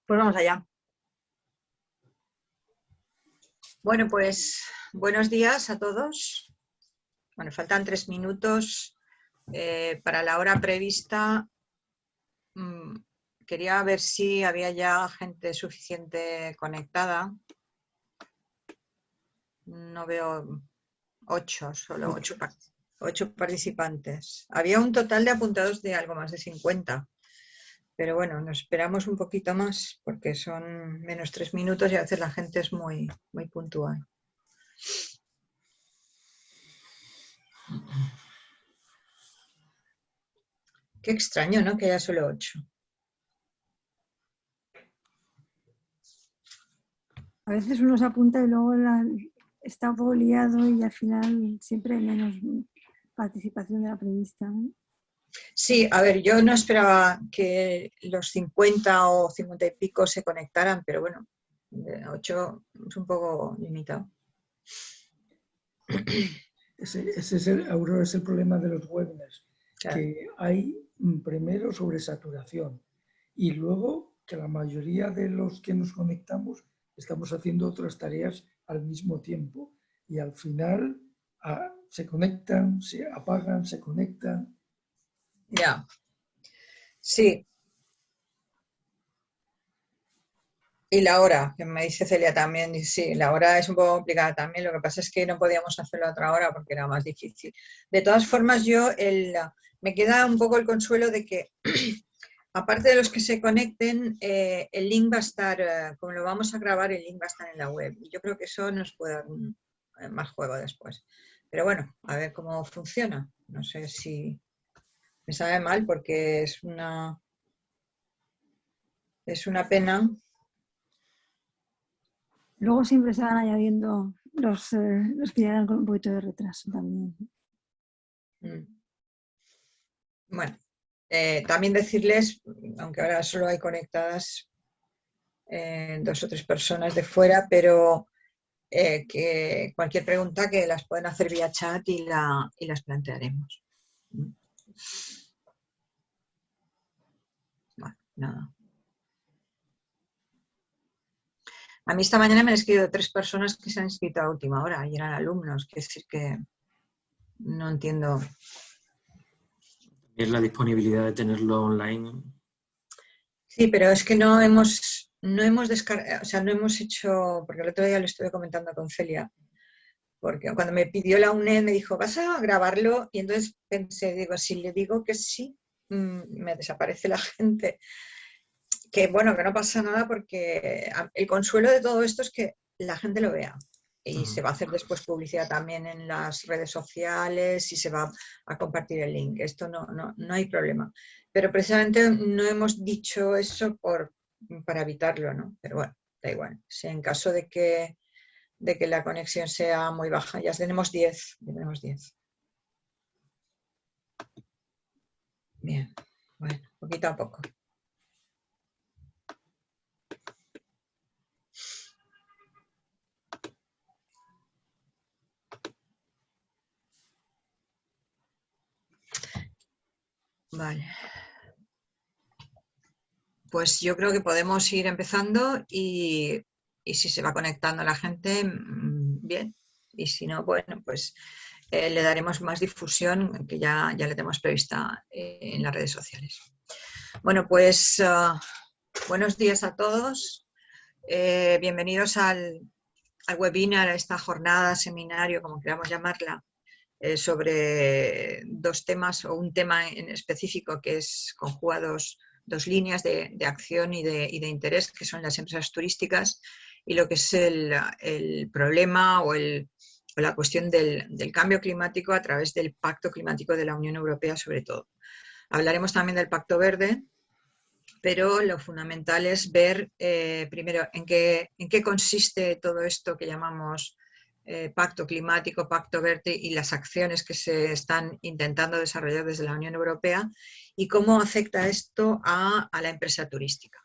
Pues vamos allá. Bueno, pues buenos días a todos. Bueno, faltan 3 minutos para la hora prevista. Quería ver si había ya gente suficiente conectada. No veo 8, solo 8 participantes. Había un total de apuntados de algo más de 50. Pero bueno, nos esperamos un poquito más porque son menos 3 minutos y a veces la gente es muy puntual. Qué extraño, ¿no? Que haya solo 8. A veces uno se apunta y luego está un poco liado y al final siempre hay menos participación de la prevista, ¿no? Sí, a ver, yo no esperaba que los 50 o 50 y pico se conectaran, pero bueno, 8 es un poco limitado. Ese es Aurora, es el problema de los webinars, claro. Que hay primero sobresaturación y luego que la mayoría de los que nos conectamos estamos haciendo otras tareas al mismo tiempo y al final se conectan, se apagan, se conectan. Ya, sí. Y la hora, que me dice Celia también, y sí, la hora es un poco complicada también, lo que pasa es que no podíamos hacerlo a otra hora porque era más difícil. De todas formas, me queda un poco el consuelo de que, aparte de los que se conecten, el link va a estar, como lo vamos a grabar, el link va a estar en la web. Y yo creo que eso nos puede dar más juego después. Pero bueno, a ver cómo funciona. No sé si me sabe mal porque es una pena. Luego siempre se van añadiendo los que llegan con un poquito de retraso también. Bueno, también decirles, aunque ahora solo hay conectadas 2 o 3 personas de fuera, pero que cualquier pregunta que las pueden hacer vía chat y las plantearemos. Bueno, nada. A mí esta mañana me han escrito 3 personas que se han inscrito a última hora y eran alumnos, que es decir que no entiendo. Es la disponibilidad de tenerlo online. Sí, pero es que no hemos descargado, o sea, no hemos hecho, porque el otro día lo estuve comentando con Celia, porque cuando me pidió la UNED me dijo, ¿vas a grabarlo? Y entonces pensé, digo, si le digo que sí, me desaparece la gente. Que bueno, que no pasa nada porque el consuelo de todo esto es que la gente lo vea. Y se va a hacer después publicidad también en las redes sociales y se va a compartir el link. Esto no hay problema. Pero precisamente no hemos dicho eso para evitarlo, ¿no? Pero bueno, da igual. Si en caso de que la conexión sea muy baja, ya tenemos 10. Bien, bueno, poquito a poco. Vale. Pues yo creo que podemos ir empezando y si se va conectando la gente, bien. Y si no, bueno, pues le daremos más difusión, que ya le tenemos prevista en las redes sociales. Bueno, pues buenos días a todos. Bienvenidos al webinar, a esta jornada, seminario, como queramos llamarla, sobre 2 temas o un tema en específico que es conjuga dos líneas de acción y de interés, que son las empresas turísticas y lo que es el problema o la cuestión del cambio climático a través del Pacto Climático de la Unión Europea, sobre todo. Hablaremos también del Pacto Verde, pero lo fundamental es ver primero en qué consiste todo esto que llamamos Pacto Climático, Pacto Verde y las acciones que se están intentando desarrollar desde la Unión Europea y cómo afecta esto a la empresa turística.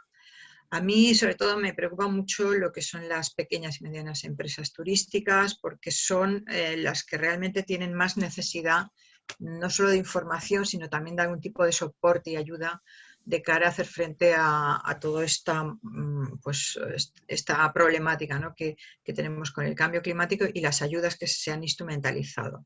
A mí, sobre todo, me preocupa mucho lo que son las pequeñas y medianas empresas turísticas, porque son las que realmente tienen más necesidad, no solo de información, sino también de algún tipo de soporte y ayuda de cara a hacer frente a toda esta, esta problemática, ¿no?, que tenemos con el cambio climático y las ayudas que se han instrumentalizado.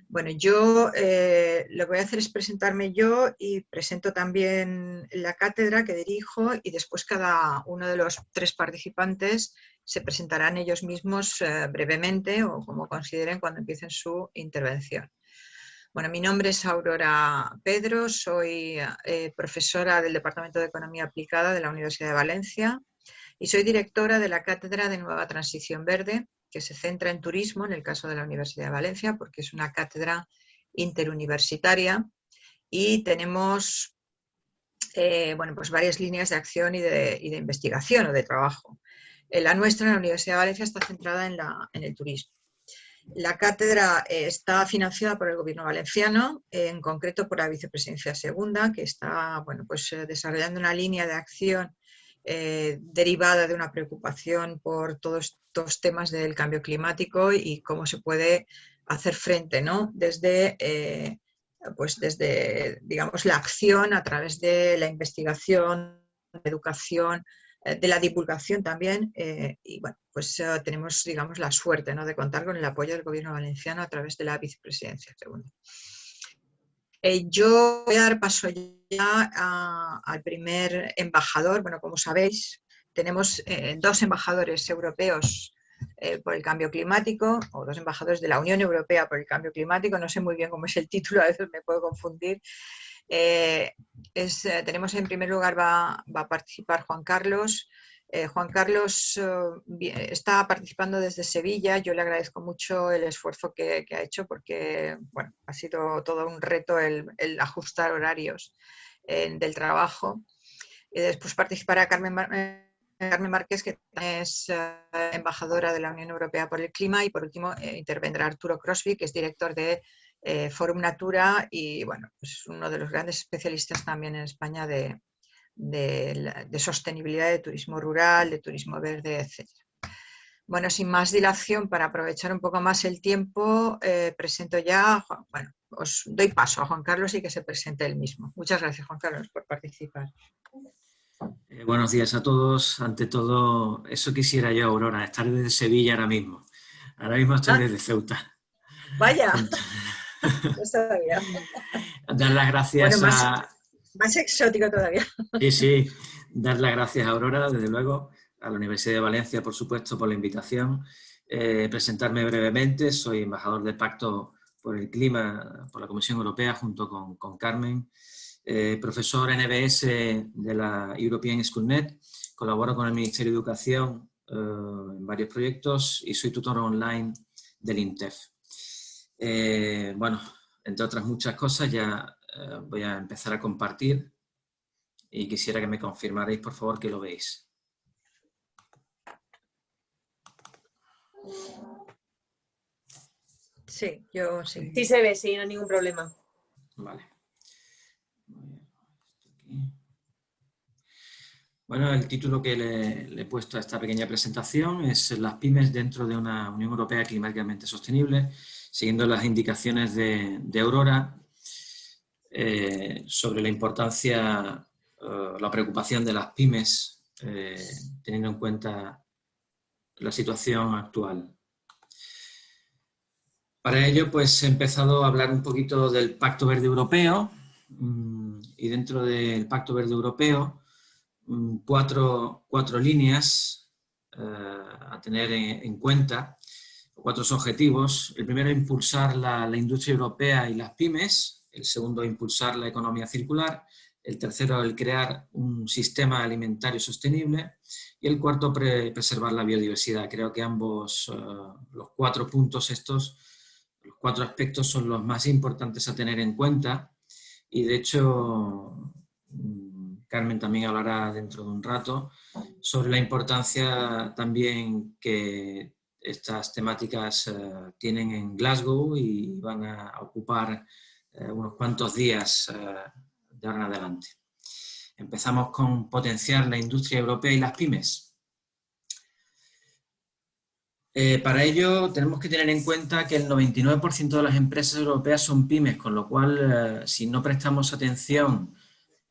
Bueno, yo lo que voy a hacer es presentarme yo y presento también la cátedra que dirijo, y después cada uno de los 3 participantes se presentarán ellos mismos brevemente o como consideren cuando empiecen su intervención. Bueno, mi nombre es Aurora Pedro, soy profesora del Departamento de Economía Aplicada de la Universidad de Valencia y soy directora de la Cátedra de Nueva Transición Verde, que se centra en turismo en el caso de la Universidad de Valencia, porque es una cátedra interuniversitaria y tenemos pues varias líneas de acción y de investigación o de trabajo. La nuestra, en la Universidad de Valencia, está centrada en el turismo. La cátedra está financiada por el Gobierno valenciano, en concreto por la Vicepresidencia Segunda, que está desarrollando una línea de acción derivada de una preocupación por todos estos temas del cambio climático y cómo se puede hacer frente, ¿no?, desde digamos, la acción a través de la investigación, la educación, de la divulgación también, y bueno, pues tenemos, digamos, la suerte, ¿no?, de contar con el apoyo del Gobierno valenciano a través de la Vicepresidencia Segunda. Yo voy a dar paso ya al primer embajador. Bueno, como sabéis, tenemos 2 embajadores europeos por el cambio climático, o 2 embajadores de la Unión Europea por el cambio climático. No sé muy bien cómo es el título, a veces me puedo confundir. Tenemos, en primer lugar, va a participar Juan Carlos. Juan Carlos está participando desde Sevilla. Yo le agradezco mucho el esfuerzo que ha hecho, porque bueno, ha sido todo un reto el ajustar horarios del trabajo. Y después participará Carmen Márquez, que es embajadora de la Unión Europea por el Clima, y por último intervendrá Arturo Crosby, que es director de Forum Natura y bueno, pues uno de los grandes especialistas también en España de sostenibilidad, de turismo rural, de turismo verde, etc. Bueno, sin más dilación, para aprovechar un poco más el tiempo, presento ya, bueno, os doy paso a Juan Carlos y que se presente él mismo. Muchas gracias, Juan Carlos, por participar. Buenos días a todos. Ante todo, eso quisiera yo, Aurora, estar desde Sevilla ahora mismo. Ahora mismo estoy desde Ceuta. Vaya, no sabía. Dar las gracias más exótico todavía. Sí, dar las gracias a Aurora, desde luego, a la Universidad de Valencia, por supuesto, por la invitación. Presentarme brevemente, soy embajador del Pacto por el Clima, por la Comisión Europea, junto con Carmen. Profesor NBS de la European Schoolnet, colaboro con el Ministerio de Educación en varios proyectos y soy tutor online del INTEF. Bueno, entre otras muchas cosas, ya voy a empezar a compartir y quisiera que me confirmarais, por favor, que lo veis. Sí, yo sí. Sí se ve, sí, no hay ningún problema. Vale. Bueno, el título que le he puesto a esta pequeña presentación es Las pymes dentro de una Unión Europea climáticamente sostenible, siguiendo las indicaciones de Aurora sobre la importancia, la preocupación de las pymes, teniendo en cuenta la situación actual. Para ello, pues he empezado a hablar un poquito del Pacto Verde Europeo, y dentro del Pacto Verde Europeo, cuatro líneas a tener en cuenta, 4 objetivos. El primero, impulsar la industria europea y las pymes. El segundo, impulsar la economía circular. El tercero, el crear un sistema alimentario sostenible. Y el cuarto, preservar la biodiversidad. Creo que ambos, los 4 puntos estos, los 4 aspectos son los más importantes a tener en cuenta. Y de hecho, Carmen también hablará dentro de un rato sobre la importancia también que estas temáticas tienen en Glasgow y van a ocupar unos cuantos días de ahora en adelante. Empezamos con potenciar la industria europea y las pymes. Para ello tenemos que tener en cuenta que el 99% de las empresas europeas son pymes, con lo cual si no prestamos atención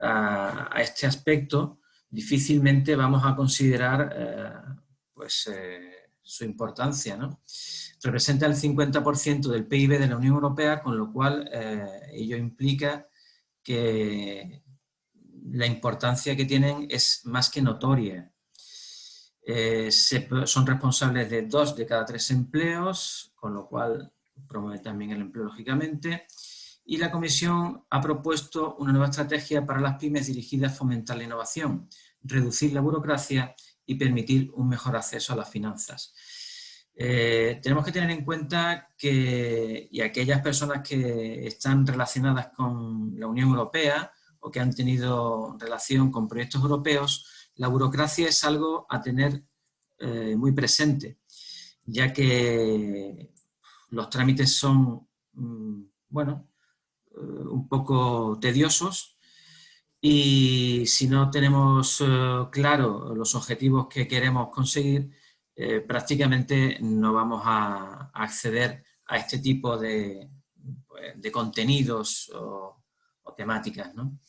a este aspecto, difícilmente vamos a considerar su importancia, ¿no? Representa el 50% del PIB de la Unión Europea, con lo cual ello implica que la importancia que tienen es más que notoria. Son responsables de 2 de cada 3 empleos, con lo cual promueve también el empleo, lógicamente. Y la Comisión ha propuesto una nueva estrategia para las pymes dirigida a fomentar la innovación, reducir la burocracia y permitir un mejor acceso a las finanzas. Tenemos que tener en cuenta que, y aquellas personas que están relacionadas con la Unión Europea o que han tenido relación con proyectos europeos, la burocracia es algo a tener muy presente, ya que los trámites son, un poco tediosos, y si no tenemos claro los objetivos que queremos conseguir, prácticamente no vamos a acceder a este tipo de contenidos o temáticas, ¿no?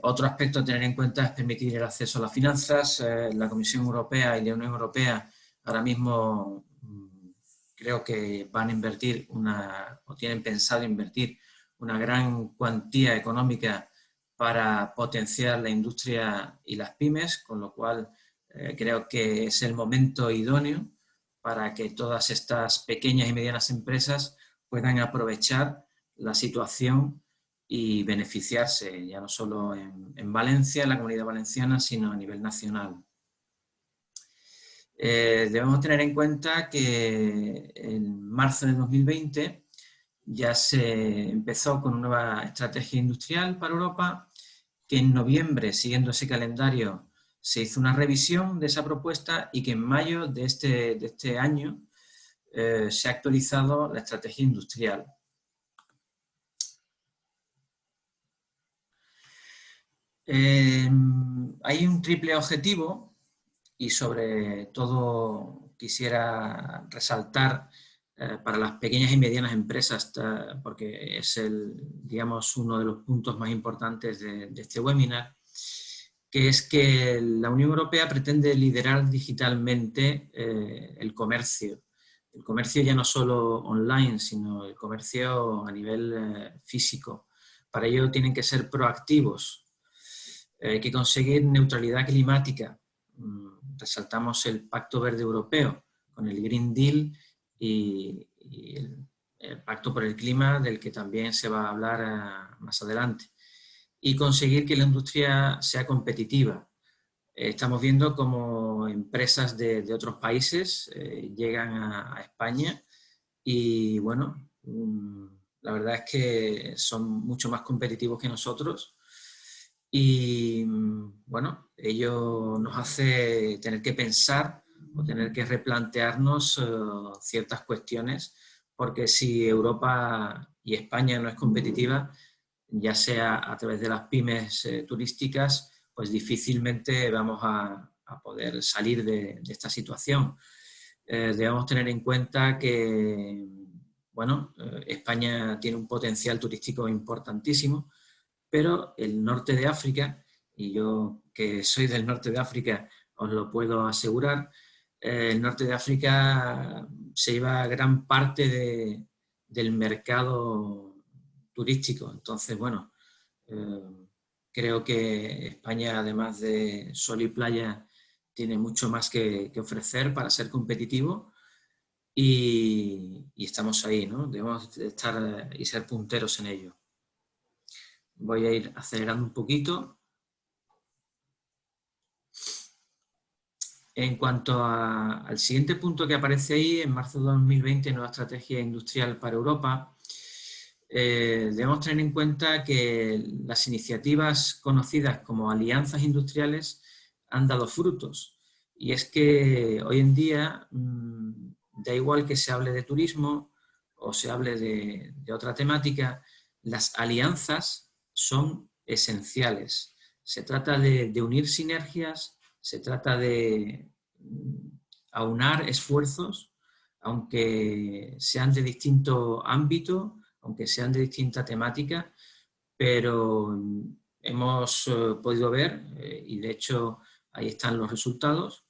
Otro aspecto a tener en cuenta es permitir el acceso a las finanzas. La Comisión Europea y la Unión Europea ahora mismo creo que van a invertir o tienen pensado invertir una gran cuantía económica para potenciar la industria y las pymes, con lo cual creo que es el momento idóneo para que todas estas pequeñas y medianas empresas puedan aprovechar la situación y beneficiarse, ya no solo en Valencia, en la Comunidad Valenciana, sino a nivel nacional. Debemos tener en cuenta que en marzo de 2020 ya se empezó con una nueva estrategia industrial para Europa, que en noviembre, siguiendo ese calendario, se hizo una revisión de esa propuesta y que en mayo de este año se ha actualizado la estrategia industrial. Hay un triple objetivo y sobre todo quisiera resaltar para las pequeñas y medianas empresas, porque es digamos, uno de los puntos más importantes de este webinar, que es que la Unión Europea pretende liderar digitalmente el comercio. El comercio ya no solo online, sino el comercio a nivel físico. Para ello tienen que ser proactivos. Hay que conseguir neutralidad climática. Resaltamos el Pacto Verde Europeo con el Green Deal y el Pacto por el Clima, del que también se va a hablar más adelante. Y conseguir que la industria sea competitiva. Estamos viendo cómo empresas de otros países llegan a España y, bueno, la verdad es que son mucho más competitivos que nosotros. Y bueno, ello nos hace tener que pensar o tener que replantearnos ciertas cuestiones, porque si Europa y España no es competitiva, ya sea a través de las pymes turísticas, pues difícilmente vamos a poder salir de esta situación. Debemos tener en cuenta que, bueno, España tiene un potencial turístico importantísimo, pero el norte de África, y yo que soy del norte de África os lo puedo asegurar, el norte de África se lleva gran parte del mercado turístico. Entonces, bueno, creo que España, además de sol y playa, tiene mucho más que ofrecer para ser competitivo y estamos ahí, ¿no? Debemos estar y ser punteros en ello. Voy a ir acelerando un poquito. En cuanto al siguiente punto que aparece ahí, en marzo de 2020, nueva estrategia industrial para Europa, debemos tener en cuenta que las iniciativas conocidas como alianzas industriales han dado frutos. Y es que hoy en día da igual que se hable de turismo o se hable de otra temática, las alianzas son esenciales. Se trata de unir sinergias, se trata de aunar esfuerzos, aunque sean de distinto ámbito, aunque sean de distinta temática, pero hemos podido ver, y de hecho ahí están los resultados,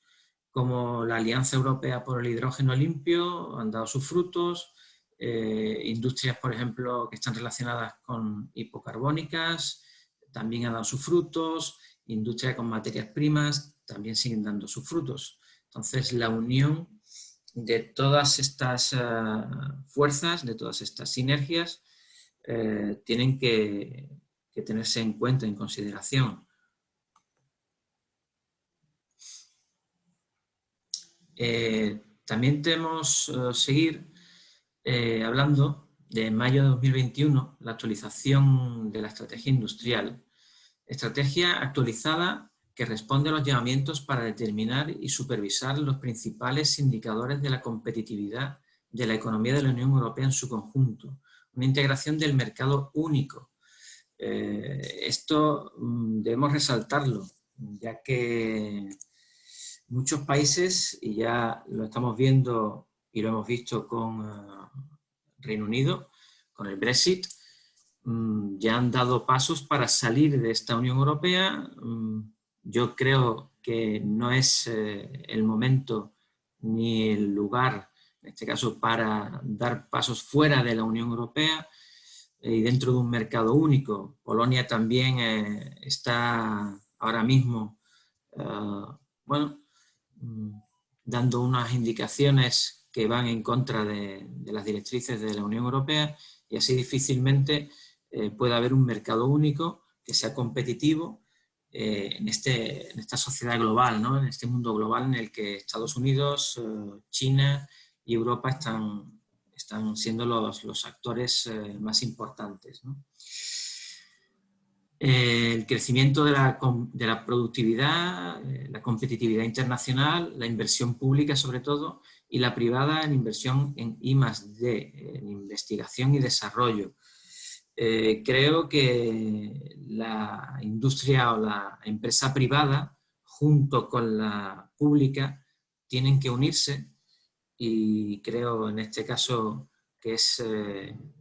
como la Alianza Europea por el Hidrógeno Limpio han dado sus frutos, industrias, por ejemplo, que están relacionadas con hipocarbónicas, también han dado sus frutos, industria con materias primas, también siguen dando sus frutos. Entonces, la unión de todas estas fuerzas, de todas estas sinergias, tienen que tenerse en cuenta, en consideración. También tenemos seguir hablando de mayo de 2021, la actualización de la estrategia industrial. Estrategia actualizada que responde a los llamamientos para determinar y supervisar los principales indicadores de la competitividad de la economía de la Unión Europea en su conjunto. Una integración del mercado único. Esto debemos resaltarlo, ya que muchos países, y ya lo estamos viendo y lo hemos visto con Reino Unido, con el Brexit, ya han dado pasos para salir de esta Unión Europea. Yo creo que no es el momento ni el lugar, en este caso, para dar pasos fuera de la Unión Europea y dentro de un mercado único. Polonia también está ahora mismo, dando unas indicaciones que van en contra de las directrices de la Unión Europea, y así difícilmente puede haber un mercado único que sea competitivo en esta sociedad global, ¿no? En este mundo global en el que Estados Unidos, China y Europa están siendo los actores más importantes, ¿no? El crecimiento de la productividad, la competitividad internacional, la inversión pública sobre todo, y la privada en inversión en I+D, en investigación y desarrollo. Creo que la industria o la empresa privada, junto con la pública, tienen que unirse, y creo en este caso que es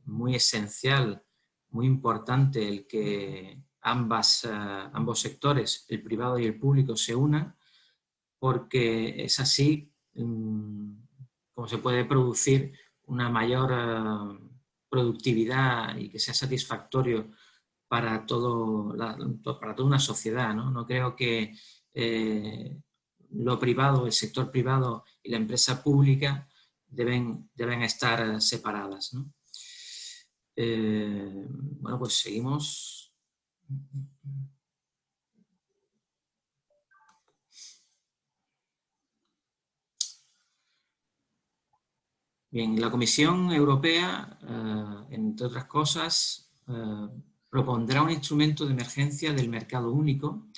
muy esencial, muy importante el que ambos sectores, el privado y el público, se unan, porque es así como se puede producir una mayor productividad y que sea satisfactorio para toda una sociedad, ¿no? No creo que lo privado, el sector privado y la empresa pública deben estar separadas, ¿no? Bueno, pues seguimos. Bien, la Comisión Europea, entre otras cosas, propondrá un instrumento de emergencia del mercado único,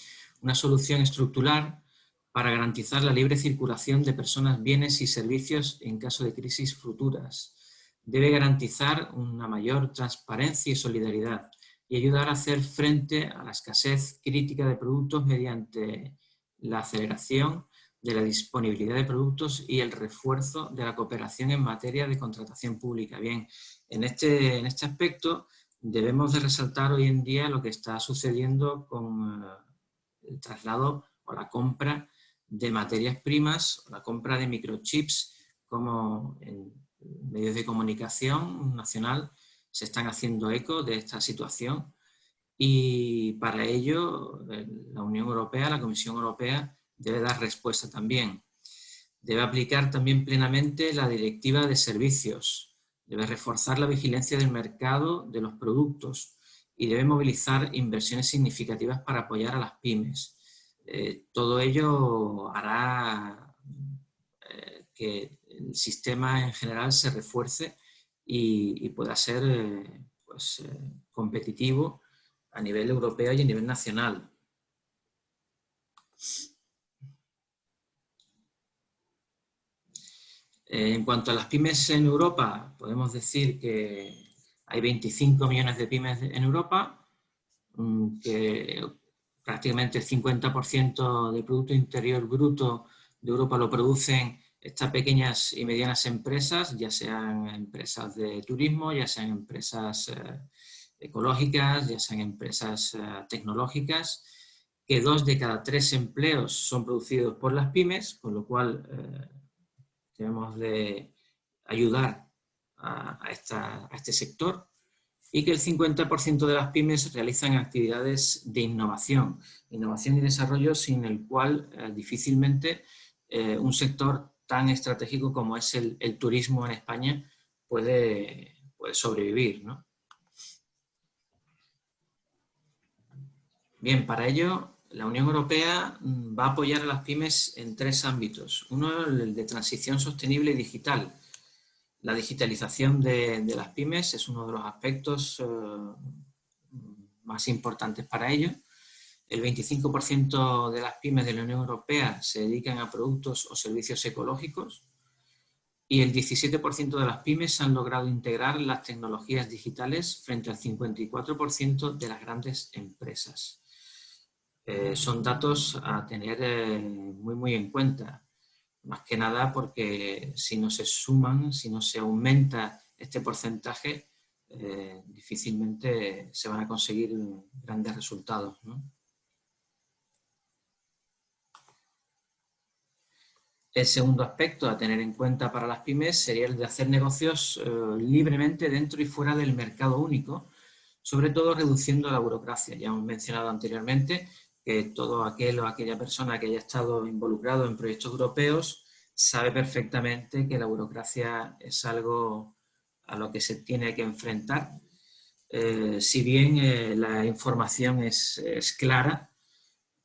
una solución estructural para garantizar la libre circulación de personas, bienes y servicios en caso de crisis futuras. Debe garantizar una mayor transparencia y solidaridad y ayudar a hacer frente a la escasez crítica de productos mediante la aceleración de la disponibilidad de productos y el refuerzo de la cooperación en materia de contratación pública. Bien, en este aspecto debemos de resaltar hoy en día lo que está sucediendo con el traslado o la compra de materias primas, o la compra de microchips, como en medios de comunicación nacional se están haciendo eco de esta situación, y para ello la Unión Europea, la Comisión Europea, debe dar respuesta también. Debe aplicar también plenamente la Directiva de Servicios, debe reforzar la vigilancia del mercado de los productos y debe movilizar inversiones significativas para apoyar a las pymes. Todo ello hará que el sistema en general se refuerce y pueda ser competitivo a nivel europeo y a nivel nacional. En cuanto a las pymes en Europa, podemos decir que hay 25 millones de pymes en Europa, que prácticamente el 50% del Producto Interior Bruto de Europa lo producen estas pequeñas y medianas empresas, ya sean empresas de turismo, ya sean empresas ecológicas, ya sean empresas tecnológicas, que 2 de cada 3 empleos son producidos por las pymes, con lo cual debemos de ayudar a este sector, y que el 50% de las pymes realizan actividades de innovación y desarrollo, sin el cual difícilmente un sector tan estratégico como es el turismo en España puede sobrevivir, ¿no? Bien, para ello la Unión Europea va a apoyar a las pymes en 3 ámbitos. Uno, el de transición sostenible y digital. La digitalización de las pymes es uno de los aspectos más importantes para ello. El 25% de las pymes de la Unión Europea se dedican a productos o servicios ecológicos y el 17% de las pymes han logrado integrar las tecnologías digitales frente al 54% de las grandes empresas. Son datos a tener muy en cuenta. Más que nada porque si no se suman, si no se aumenta este porcentaje, difícilmente se van a conseguir grandes resultados, ¿no? El segundo aspecto a tener en cuenta para las pymes sería el de hacer negocios libremente dentro y fuera del mercado único, sobre todo reduciendo la burocracia. Ya hemos mencionado anteriormente que todo aquel o aquella persona que haya estado involucrado en proyectos europeos sabe perfectamente que la burocracia es algo a lo que se tiene que enfrentar. Si bien la información es clara,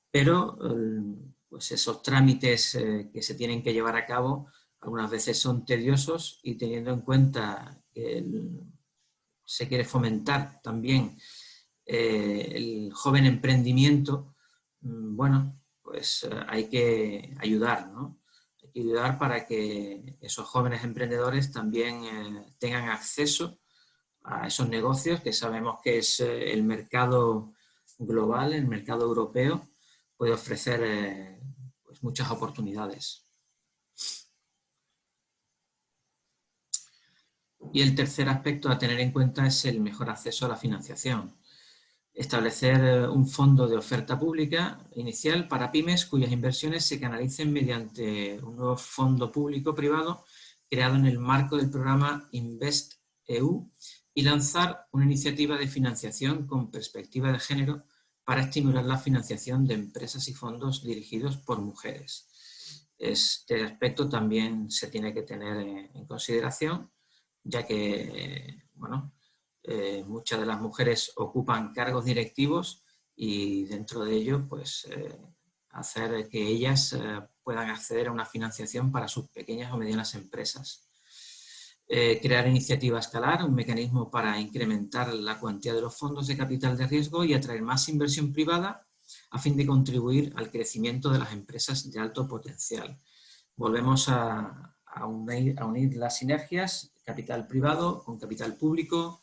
pero pues esos trámites que se tienen que llevar a cabo algunas veces son tediosos, y teniendo en cuenta que se quiere fomentar también el joven emprendimiento, bueno, pues hay que ayudar, ¿no? Hay que ayudar para que esos jóvenes emprendedores también tengan acceso a esos negocios, que sabemos que es el mercado global, el mercado europeo, puede ofrecer pues muchas oportunidades. Y el tercer aspecto a tener en cuenta es el mejor acceso a la financiación. Establecer un fondo de oferta pública inicial para pymes cuyas inversiones se canalicen mediante un nuevo fondo público-privado creado en el marco del programa InvestEU, y lanzar una iniciativa de financiación con perspectiva de género para estimular la financiación de empresas y fondos dirigidos por mujeres. Este aspecto también se tiene que tener en consideración, ya que, bueno, muchas de las mujeres ocupan cargos directivos, y dentro de ello, pues, hacer que ellas puedan acceder a una financiación para sus pequeñas o medianas empresas. Crear iniciativa a escalar, un mecanismo para incrementar la cuantía de los fondos de capital de riesgo y atraer más inversión privada a fin de contribuir al crecimiento de las empresas de alto potencial. Volvemos a unir las sinergias, capital privado con capital público,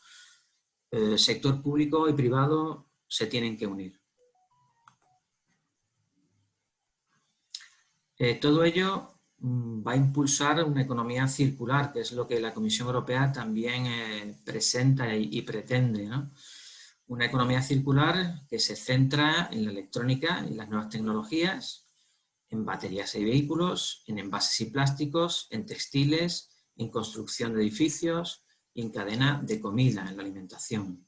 sector público y privado se tienen que unir. Todo ello va a impulsar una economía circular, que es lo que la Comisión Europea también presenta y pretende, ¿no? Una economía circular que se centra en la electrónica y las nuevas tecnologías, en baterías y vehículos, en envases y plásticos, en textiles, en construcción de edificios y en cadena de comida, en la alimentación.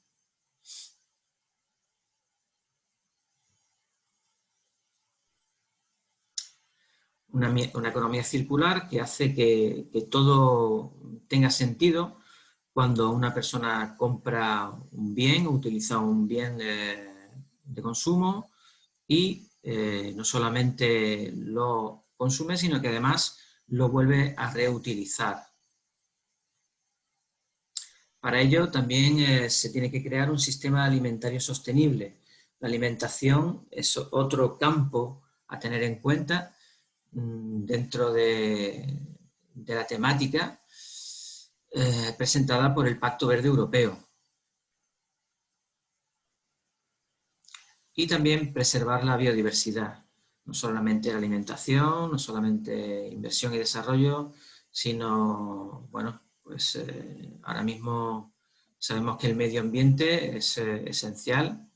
Una economía circular que hace que todo tenga sentido cuando una persona compra un bien o utiliza un bien de consumo y no solamente lo consume, sino que además lo vuelve a reutilizar. Para ello también se tiene que crear un sistema alimentario sostenible. La alimentación es otro campo a tener en cuenta dentro de la temática presentada por el Pacto Verde Europeo. Y también preservar la biodiversidad, no solamente la alimentación, no solamente inversión y desarrollo, sino, bueno, pues ahora mismo Sabemos que el medio ambiente es esencial,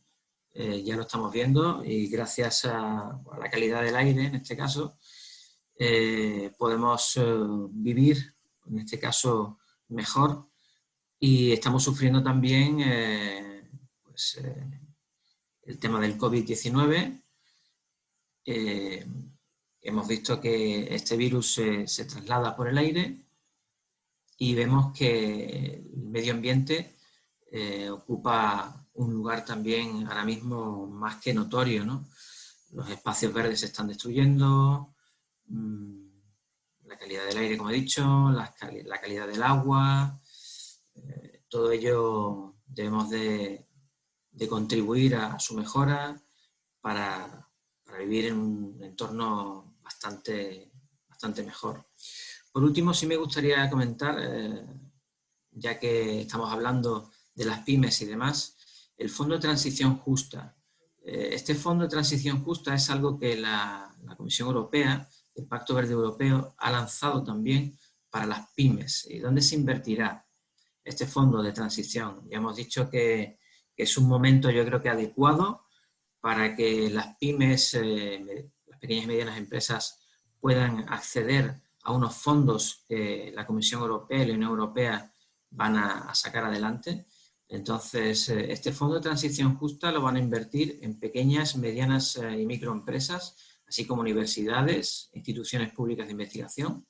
ya lo estamos viendo, y gracias a la calidad del aire, en este caso, podemos vivir, en este caso, mejor, y estamos sufriendo también el tema del COVID-19. Hemos visto que este virus se traslada por el aire y vemos que el medio ambiente ocupa un lugar también ahora mismo más que notorio, ¿no? Los espacios verdes se están destruyendo, la calidad del aire, como he dicho, la calidad del agua, todo ello debemos de contribuir a su mejora para vivir en un entorno bastante mejor. Por último, sí me gustaría comentar, ya que estamos hablando de las pymes y demás, el Fondo de Transición Justa. Este Fondo de Transición Justa es algo que la Comisión Europea, el Pacto Verde Europeo, ha lanzado también para las pymes. ¿Y dónde se invertirá este fondo de transición? Ya hemos dicho que es un momento, yo creo que adecuado para que las pymes, las pequeñas y medianas empresas, puedan acceder a unos fondos que la Comisión Europea y la Unión Europea van a sacar adelante. Entonces, este Fondo de Transición Justa lo van a invertir en pequeñas, medianas y microempresas, así como universidades, instituciones públicas de investigación.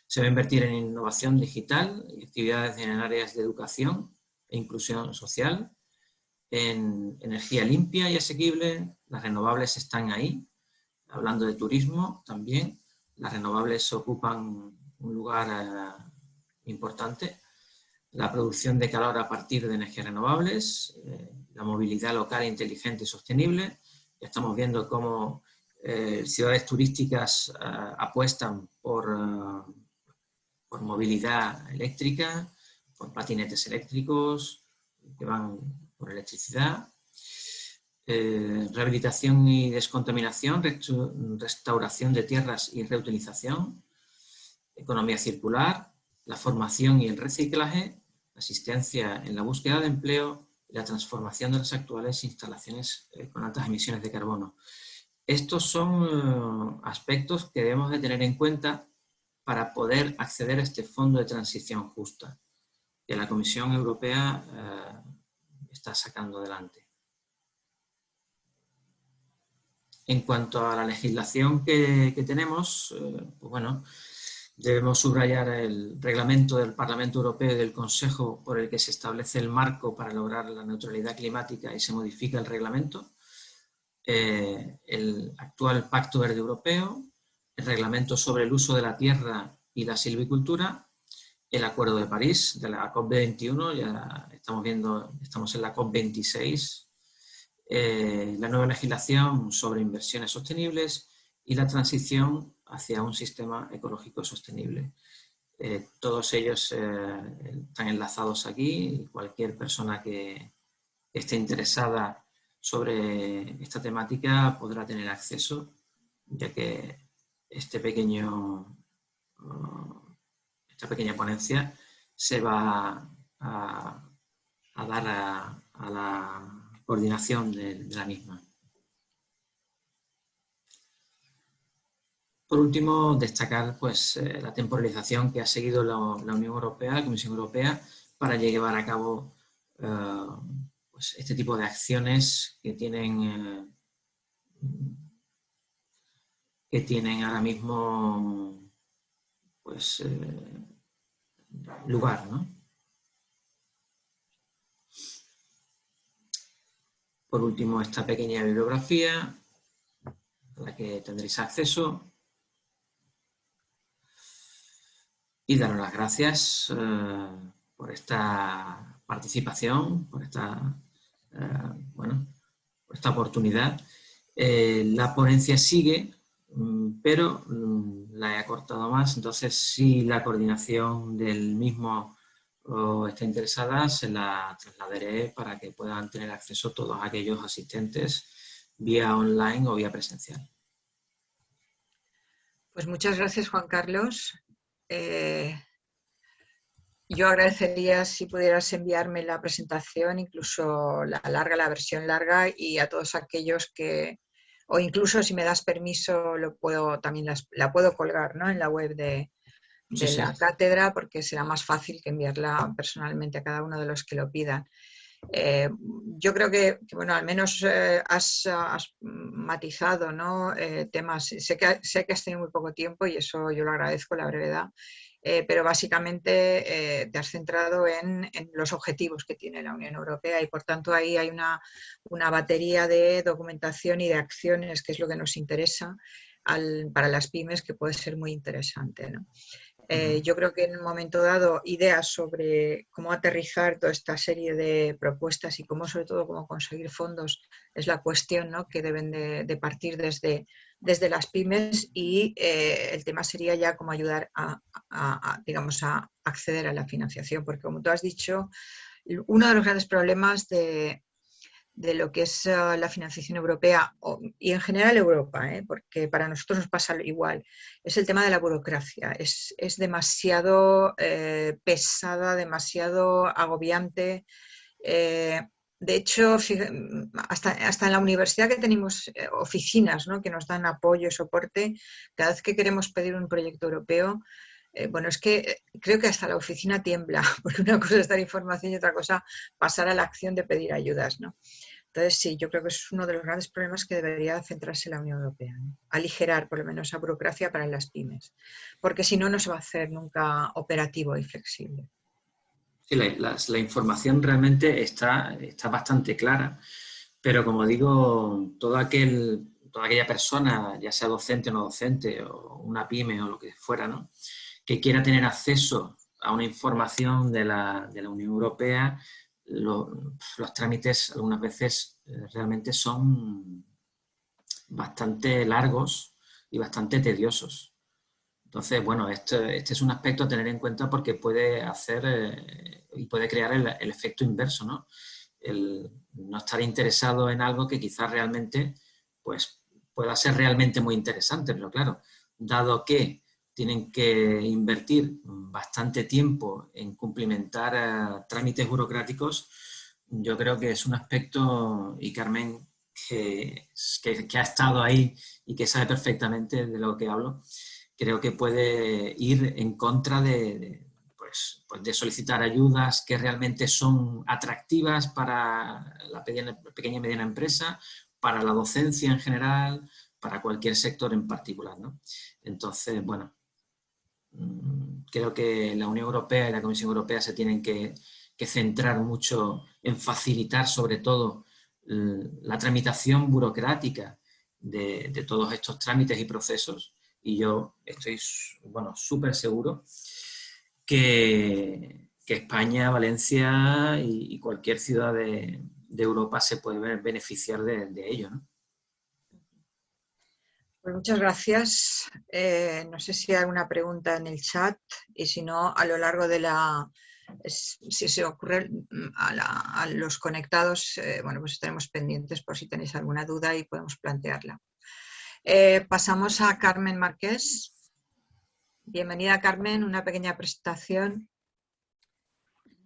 Se va a invertir en innovación digital y actividades en áreas de educación e inclusión social, en energía limpia y asequible. Las renovables están ahí. Hablando de turismo también, las renovables ocupan un lugar importante. La producción de calor a partir de energías renovables, la movilidad local inteligente y sostenible. Ya estamos viendo cómo ciudades turísticas apuestan por movilidad eléctrica, por patinetes eléctricos que van por electricidad. Rehabilitación y descontaminación, restauración de tierras y reutilización, economía circular, la formación y el reciclaje, asistencia en la búsqueda de empleo y la transformación de las actuales instalaciones con altas emisiones de carbono. Estos son aspectos que debemos de tener en cuenta para poder acceder a este fondo de transición justa que la Comisión Europea está sacando adelante. En cuanto a la legislación que tenemos, pues bueno, debemos subrayar el reglamento del Parlamento Europeo y del Consejo por el que se establece el marco para lograr la neutralidad climática y se modifica el reglamento, el actual Pacto Verde Europeo, el reglamento sobre el uso de la tierra y la silvicultura, el Acuerdo de París de la COP21, ya estamos en la COP26, la nueva legislación sobre inversiones sostenibles y la transición hacia un sistema ecológico sostenible. Todos ellos están enlazados aquí y cualquier persona que esté interesada sobre esta temática podrá tener acceso, ya que esta pequeña ponencia se va a dar a la coordinación de la misma. Por último, destacar pues, la temporalización que ha seguido la Unión Europea, la Comisión Europea, para llevar a cabo pues, este tipo de acciones que tienen ahora mismo pues, lugar, ¿no? Por último, esta pequeña bibliografía a la que tendréis acceso. Y daros las gracias por esta participación, por esta oportunidad. La ponencia sigue, pero la he acortado más, entonces si la coordinación del mismo está interesada, se la trasladaré para que puedan tener acceso todos aquellos asistentes vía online o vía presencial. Pues muchas gracias, Juan Carlos. yo agradecería si pudieras enviarme la presentación, incluso la versión larga, y a todos aquellos que, o incluso si me das permiso, también la puedo colgar, ¿no?, en la web de la cátedra, porque será más fácil que enviarla personalmente a cada uno de los que lo pidan. Yo creo que bueno, al menos has matizado, ¿no?, temas. Sé que has tenido muy poco tiempo y eso yo lo agradezco, la brevedad, pero básicamente te has centrado en los objetivos que tiene la Unión Europea y por tanto ahí hay una batería de documentación y de acciones, que es lo que nos interesa para las pymes, que puede ser muy interesante, ¿no? Yo creo que en un momento dado ideas sobre cómo aterrizar toda esta serie de propuestas y cómo, sobre todo, cómo conseguir fondos es la cuestión, ¿no?, que deben de partir desde las pymes, y el tema sería ya cómo ayudar digamos, a acceder a la financiación, porque como tú has dicho, uno de los grandes problemas de lo que es la financiación europea y en general Europa, porque para nosotros nos pasa igual, es el tema de la burocracia. Es demasiado pesada, demasiado agobiante. De hecho, hasta en la universidad, que tenemos oficinas, ¿no?, que nos dan apoyo y soporte, cada vez que queremos pedir un proyecto europeo, bueno, es que creo que hasta la oficina tiembla, porque una cosa es dar información y otra cosa pasar a la acción de pedir ayudas, ¿no? Entonces, sí, yo creo que es uno de los grandes problemas que debería centrarse la Unión Europea, ¿no?, aligerar por lo menos esa burocracia para las pymes, porque si no, no se va a hacer nunca operativo y flexible. Sí, la información realmente está bastante clara, pero como digo, toda aquella persona, ya sea docente o no docente, o una pyme o lo que fuera, ¿no?, que quiera tener acceso a una información de la Unión Europea, los trámites algunas veces realmente son bastante largos y bastante tediosos. Entonces, bueno, este es un aspecto a tener en cuenta, porque puede hacer y puede crear el efecto inverso, ¿no? El no estar interesado en algo que quizás realmente pues, pueda ser realmente muy interesante, pero claro, dado que tienen que invertir bastante tiempo en cumplimentar trámites burocráticos, yo creo que es un aspecto, y Carmen, que ha estado ahí y que sabe perfectamente de lo que hablo, creo que puede ir en contra de solicitar ayudas que realmente son atractivas para la pequeña y mediana empresa, para la docencia en general, para cualquier sector en particular, ¿no? Entonces, bueno, creo que la Unión Europea y la Comisión Europea se tienen que centrar mucho en facilitar, sobre todo, la tramitación burocrática de todos estos trámites y procesos, y yo estoy súper seguro que España, Valencia y cualquier ciudad de Europa se puede beneficiar de ello, ¿no? Pues muchas gracias. No sé si hay alguna pregunta en el chat, y si no, a lo largo de si se ocurre a los conectados, bueno, pues estaremos pendientes por si tenéis alguna duda y podemos plantearla. Pasamos a Carmen Marqués. Bienvenida, Carmen, una pequeña presentación.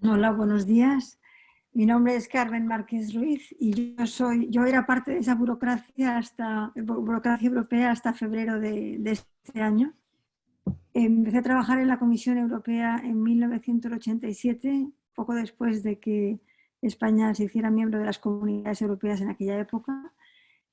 Hola, buenos días. Mi nombre es Carmen Márquez Ruiz y yo era parte de esa burocracia europea hasta febrero de este año. Empecé a trabajar en la Comisión Europea en 1987, poco después de que España se hiciera miembro de las Comunidades Europeas en aquella época,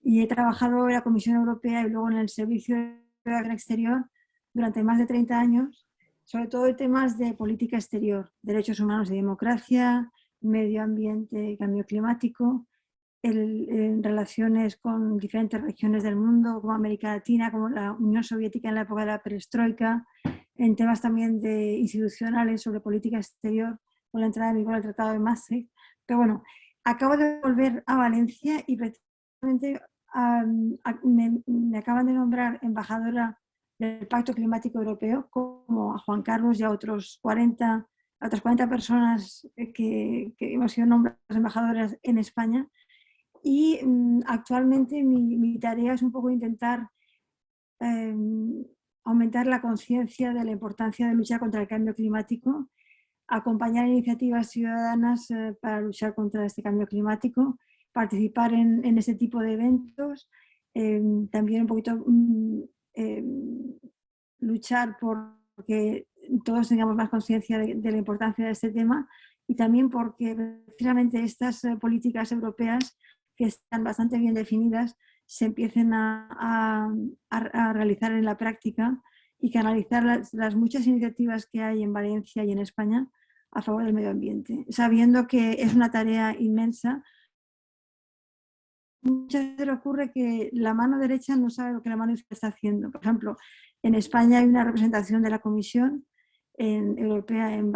y he trabajado en la Comisión Europea y luego en el Servicio de Acción Exterior durante más de 30 años, sobre todo en temas de política exterior, derechos humanos y democracia, medio ambiente, cambio climático, en relaciones con diferentes regiones del mundo, como América Latina, como la Unión Soviética en la época de la perestroika, en temas también institucionales sobre política exterior, con la entrada en vigor del Tratado de Maastricht. Pero bueno, acabo de volver a Valencia y precisamente me acaban de nombrar embajadora del Pacto Climático Europeo, como a Juan Carlos y a otras 40 personas que hemos sido nombradas embajadoras en España. Y actualmente mi tarea es un poco intentar aumentar la conciencia de la importancia de luchar contra el cambio climático acompañar iniciativas ciudadanas para luchar contra este cambio climático, participar en este tipo de eventos, también un poquito luchar por que todos tengamos más conciencia de la importancia de este tema y también porque precisamente estas políticas europeas que están bastante bien definidas se empiecen a realizar en la práctica y canalizar las muchas iniciativas que hay en Valencia y en España a favor del medio ambiente, sabiendo que es una tarea inmensa. Muchas veces ocurre que la mano derecha no sabe lo que la mano izquierda está haciendo. Por ejemplo, en España hay una representación de la Comisión Europea en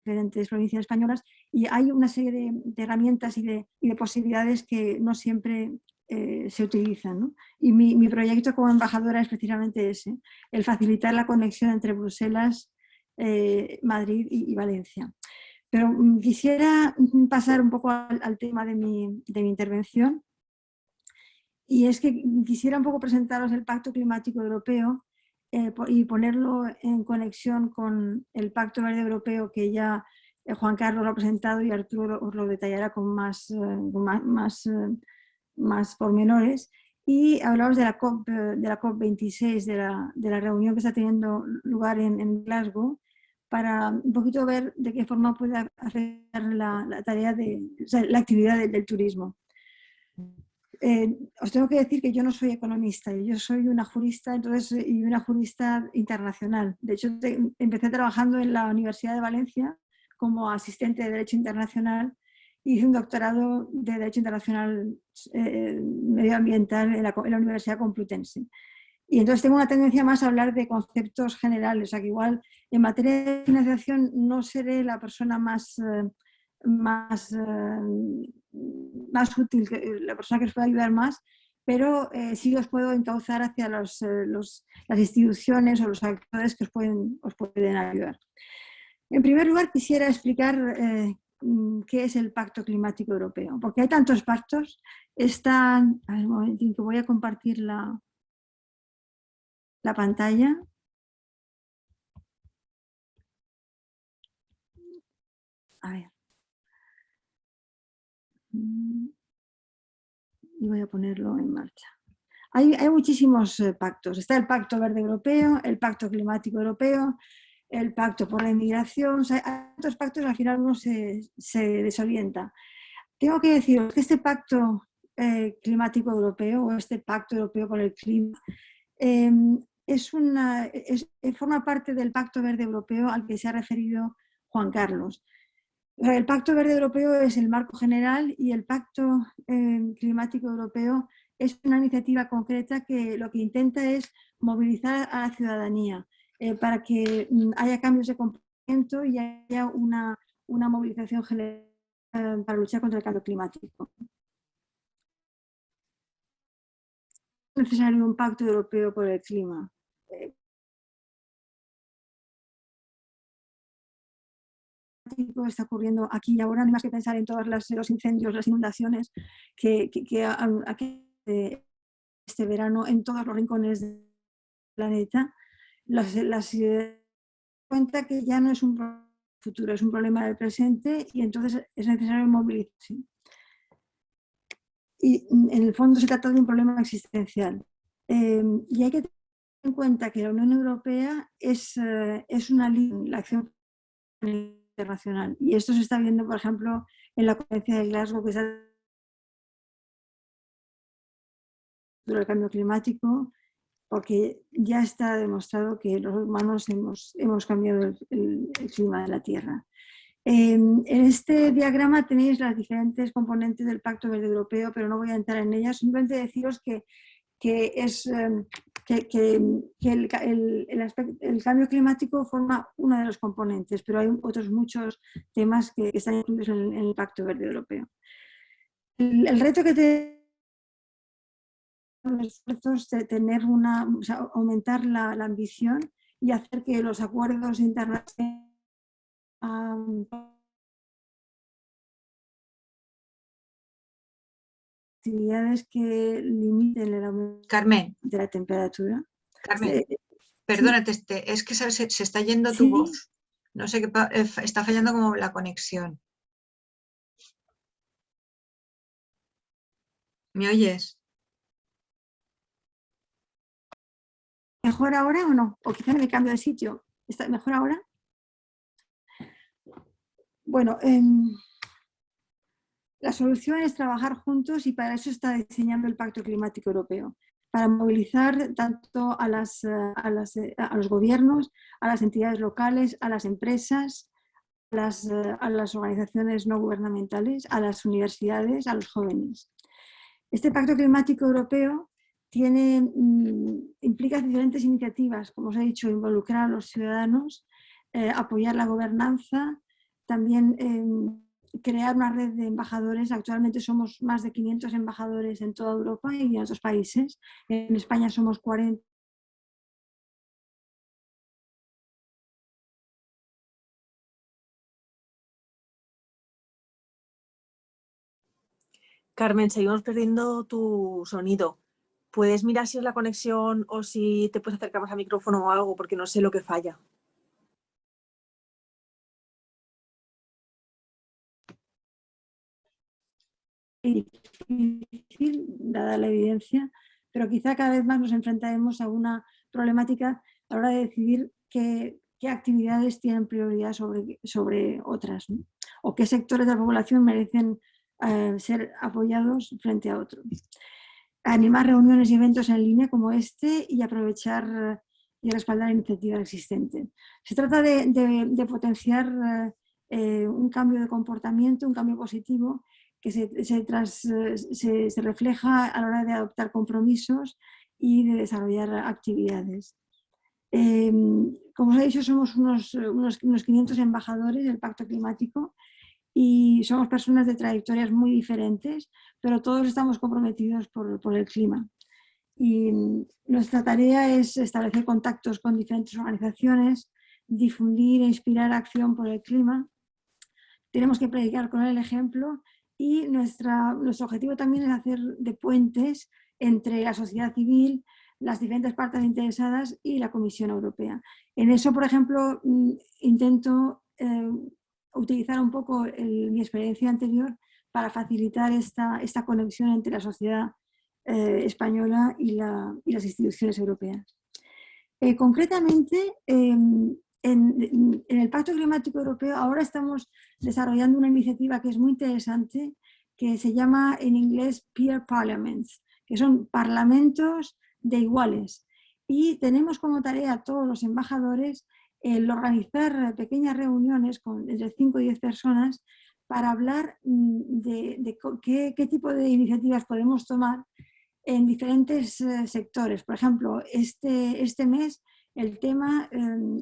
diferentes provincias españolas y hay una serie de herramientas y de posibilidades que no siempre se utilizan, ¿no? Y mi proyecto como embajadora es precisamente ese, el facilitar la conexión entre Bruselas, Madrid y Valencia. Pero quisiera pasar un poco al tema de mi intervención y es que quisiera un poco presentaros el Pacto Climático Europeo y ponerlo en conexión con el Pacto Verde Europeo que ya Juan Carlos lo ha presentado y Arturo os lo detallará con más pormenores, y hablaros de la COP26, de la reunión que está teniendo lugar en Glasgow, para un poquito ver de qué forma puede afectar la tarea la actividad del turismo. Os tengo que decir que yo no soy economista, yo soy una jurista, y una jurista internacional. De hecho, empecé trabajando en la Universidad de Valencia como asistente de Derecho Internacional y hice un doctorado de Derecho Internacional Medioambiental en la Universidad Complutense. Y entonces tengo una tendencia más a hablar de conceptos generales, o sea que igual en materia de financiación no seré la persona más útil, la persona que os pueda ayudar más, pero sí os puedo encauzar hacia las instituciones o los actores que os pueden ayudar. En primer lugar, quisiera explicar qué es el Pacto Climático Europeo, porque hay tantos pactos. A ver, un momentín que voy a compartir la pantalla. A ver. Y voy a ponerlo en marcha. Hay muchísimos pactos. Está el Pacto Verde Europeo, el Pacto Climático Europeo, el Pacto por la Inmigración. O sea, hay tantos pactos, al final uno se desorienta. Tengo que deciros que este Pacto Climático Europeo o este Pacto Europeo por el Clima forma parte del Pacto Verde Europeo al que se ha referido Juan Carlos. El Pacto Verde Europeo es el marco general y el Pacto Climático Europeo es una iniciativa concreta que lo que intenta es movilizar a la ciudadanía para que haya cambios de comportamiento y haya una movilización general para luchar contra el cambio climático. Es necesario un pacto europeo por el clima. Está ocurriendo aquí y ahora, no hay más que pensar en todos los incendios, las inundaciones que este verano en todos los rincones del planeta. Las cuenta que ya no es un problema del futuro, es un problema del presente y entonces es necesario movilizarse. Y en el fondo se trata de un problema existencial. Y hay que tener en cuenta que la Unión Europea es una línea, la acción internacional. Y esto se está viendo, por ejemplo, en la conferencia de Glasgow, que está sobre el cambio climático, porque ya está demostrado que los humanos hemos cambiado el clima de la Tierra. En este diagrama tenéis las diferentes componentes del Pacto Verde Europeo, pero no voy a entrar en ellas, simplemente deciros que el cambio climático forma uno de los componentes, pero hay otros muchos temas que están incluidos en el Pacto Verde Europeo. El reto que los esfuerzos de tener aumentar la ambición y hacer que los acuerdos internacionales actividades que limiten el aumento Carmen. de la temperatura. Carmen. Perdónate, es que ¿sabes? Se está yendo tu voz. No sé qué está fallando como la conexión. ¿Me oyes? ¿Mejor ahora o no? O quizá me cambio de sitio. ¿Está mejor ahora? Bueno, la solución es trabajar juntos y para eso está diseñando el Pacto Climático Europeo, para movilizar tanto a los gobiernos, a las entidades locales, a las empresas, a las organizaciones no gubernamentales, a las universidades, a los jóvenes. Este Pacto Climático Europeo implica diferentes iniciativas, como os he dicho, involucrar a los ciudadanos, apoyar la gobernanza, también crear una red de embajadores. Actualmente somos más de 500 embajadores en toda Europa y en otros países. En España somos 40. Carmen, seguimos perdiendo tu sonido. ¿Puedes mirar si es la conexión o si te puedes acercar más al micrófono o algo? Porque no sé lo que falla. Difícil, dada la evidencia, pero quizá cada vez más nos enfrentaremos a una problemática a la hora de decidir qué actividades tienen prioridad sobre otras, ¿no? O qué sectores de la población merecen ser apoyados frente a otros. Animar reuniones y eventos en línea como este y aprovechar y respaldar iniciativas existentes. Se trata de potenciar un cambio de comportamiento, un cambio positivo que se refleja a la hora de adoptar compromisos y de desarrollar actividades. Como os he dicho, somos unos 500 embajadores del Pacto Climático y somos personas de trayectorias muy diferentes, pero todos estamos comprometidos por el clima. Y nuestra tarea es establecer contactos con diferentes organizaciones, difundir e inspirar acción por el clima. Tenemos que predicar con el ejemplo y nuestro objetivo también es hacer de puentes entre la sociedad civil, las diferentes partes interesadas y la Comisión Europea. En eso, por ejemplo, intento utilizar un poco mi experiencia anterior para facilitar esta conexión entre la sociedad española y las instituciones europeas. Concretamente, en el Pacto Climático Europeo ahora estamos desarrollando una iniciativa que es muy interesante, que se llama en inglés Peer Parliaments, que son parlamentos de iguales. Y tenemos como tarea a todos los embajadores el organizar pequeñas reuniones con entre 5 y 10 personas para hablar de qué tipo de iniciativas podemos tomar en diferentes sectores. Por ejemplo, este mes el tema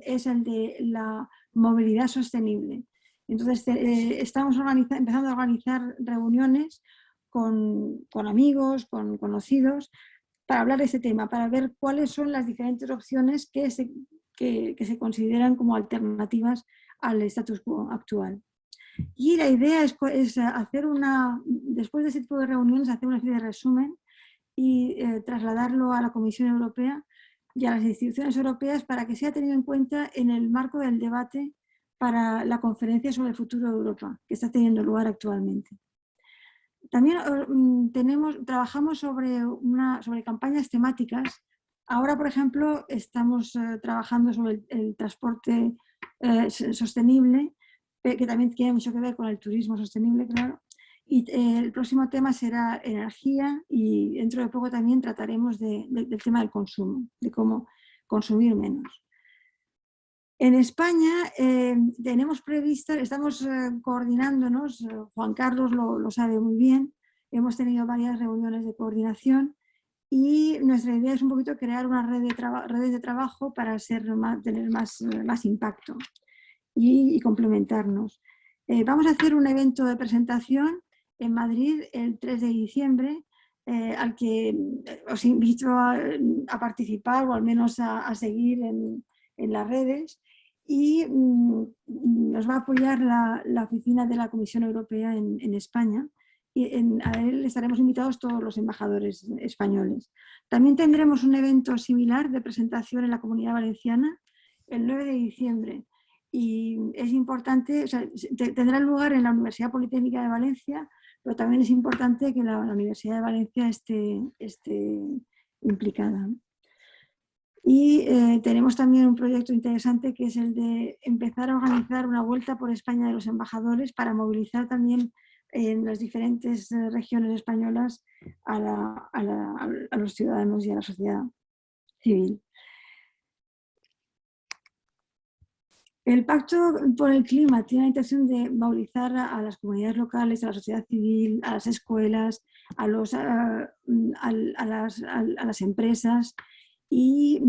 es el de la movilidad sostenible. Entonces, estamos empezando a organizar reuniones con amigos, con conocidos, para hablar de este tema, para ver cuáles son las diferentes opciones que se consideran como alternativas al status quo actual. Y la idea es hacer después de ese tipo de reuniones, hacer una especie de resumen y trasladarlo a la Comisión Europea y a las instituciones europeas para que sea tenido en cuenta en el marco del debate para la conferencia sobre el futuro de Europa, que está teniendo lugar actualmente. También trabajamos sobre campañas temáticas. Ahora, por ejemplo, estamos trabajando sobre el transporte sostenible, que también tiene mucho que ver con el turismo sostenible, claro. Y el próximo tema será energía y dentro de poco también trataremos del tema del consumo, de cómo consumir menos. En España estamos coordinándonos, Juan Carlos lo sabe muy bien, hemos tenido varias reuniones de coordinación y nuestra idea es un poquito crear una redes de trabajo para tener más impacto y complementarnos. Vamos a hacer un evento de presentación en Madrid el 3 de diciembre, al que os invito a participar o al menos a seguir en las redes, y nos va a apoyar la oficina de la Comisión Europea en España, y a él estaremos invitados todos los embajadores españoles. También tendremos un evento similar de presentación en la Comunidad Valenciana el 9 de diciembre. Y es importante, o sea, tendrá lugar en la Universidad Politécnica de Valencia, pero también es importante que la Universidad de Valencia esté implicada. Y tenemos también un proyecto interesante que es el de empezar a organizar una vuelta por España de los embajadores para movilizar también en las diferentes regiones españolas a los ciudadanos y a la sociedad civil. El Pacto por el Clima tiene la intención de movilizar a las comunidades locales, a la sociedad civil, a las escuelas, a las empresas y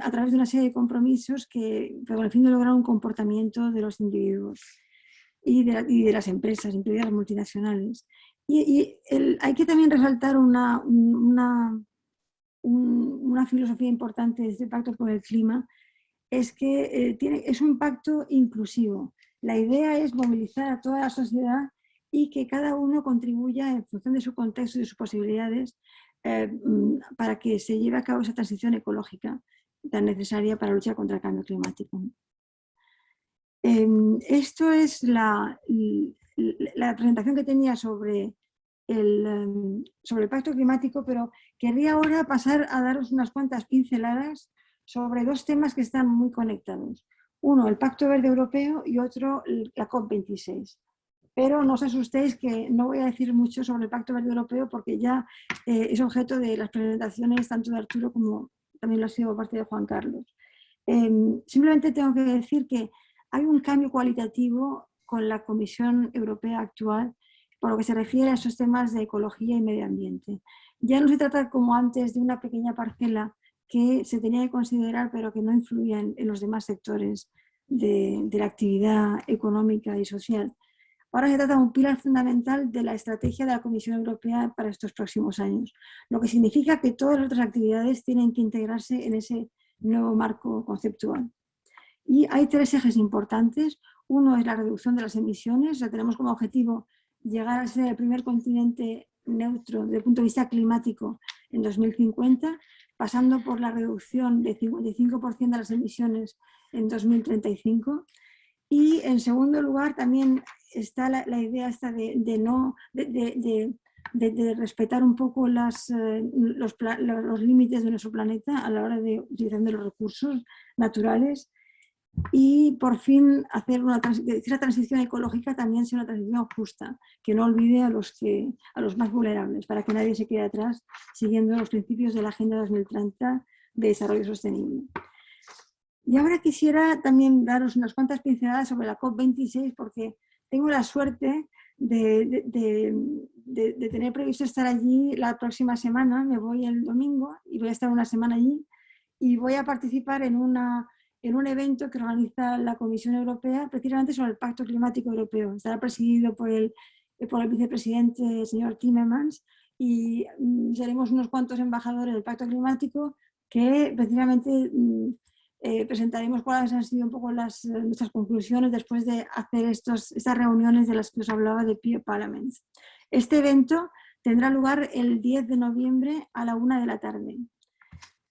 a través de una serie de compromisos con el fin de lograr un comportamiento de los individuos y de las empresas, incluidas las multinacionales. Hay que también resaltar una filosofía importante de este Pacto por el Clima, es que es un pacto inclusivo. La idea es movilizar a toda la sociedad y que cada uno contribuya en función de su contexto y de sus posibilidades para que se lleve a cabo esa transición ecológica tan necesaria para luchar contra el cambio climático. Esto es la presentación que tenía sobre el pacto climático, pero querría ahora pasar a daros unas cuantas pinceladas sobre dos temas que están muy conectados. Uno, el Pacto Verde Europeo y otro, la COP26. Pero no os asustéis que no voy a decir mucho sobre el Pacto Verde Europeo porque ya es objeto de las presentaciones tanto de Arturo como también lo ha sido parte de Juan Carlos. Simplemente tengo que decir que hay un cambio cualitativo con la Comisión Europea actual por lo que se refiere a esos temas de ecología y medio ambiente. Ya no se trata como antes de una pequeña parcela que se tenía que considerar pero que no influía en los demás sectores de la actividad económica y social. Ahora se trata de un pilar fundamental de la estrategia de la Comisión Europea para estos próximos años, lo que significa que todas las otras actividades tienen que integrarse en ese nuevo marco conceptual. Y hay tres ejes importantes. Uno es la reducción de las emisiones, o sea, tenemos como objetivo llegar a ser el primer continente neutro desde el punto de vista climático en 2050, pasando por la reducción de 55% de las emisiones en 2035. Y en segundo lugar también está la idea esta de respetar un poco los límites de nuestro planeta a la hora de utilizar los recursos naturales y por fin hacer esa transición ecológica también sea una transición justa, que no olvide a los más vulnerables, para que nadie se quede atrás siguiendo los principios de la Agenda 2030 de Desarrollo Sostenible. Y ahora quisiera también daros unas cuantas pinceladas sobre la COP26 porque tengo la suerte de tener previsto estar allí la próxima semana. Me voy el domingo y voy a estar una semana allí y voy a participar en un evento que organiza la Comisión Europea precisamente sobre el Pacto Climático Europeo. Estará presidido por el vicepresidente, el señor Timmermans, y seremos unos cuantos embajadores del Pacto Climático que precisamente presentaremos cuáles han sido un poco nuestras conclusiones después de hacer estas reuniones de las que os hablaba de Peer Parliaments. Este evento tendrá lugar el 10 de noviembre a la 1 de la tarde.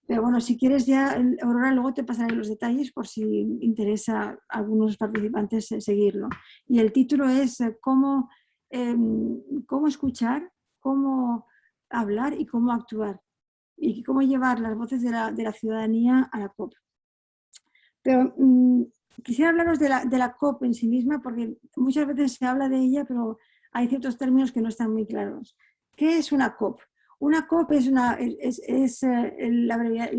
Pero bueno, si quieres ya, Aurora, luego te pasaré los detalles por si interesa a algunos participantes seguirlo. Y el título es cómo escuchar, cómo hablar y cómo actuar. Y cómo llevar las voces de la ciudadanía a la COP. Pero quisiera hablaros de la COP en sí misma porque muchas veces se habla de ella, pero hay ciertos términos que no están muy claros. ¿Qué es una COP? Una COP es la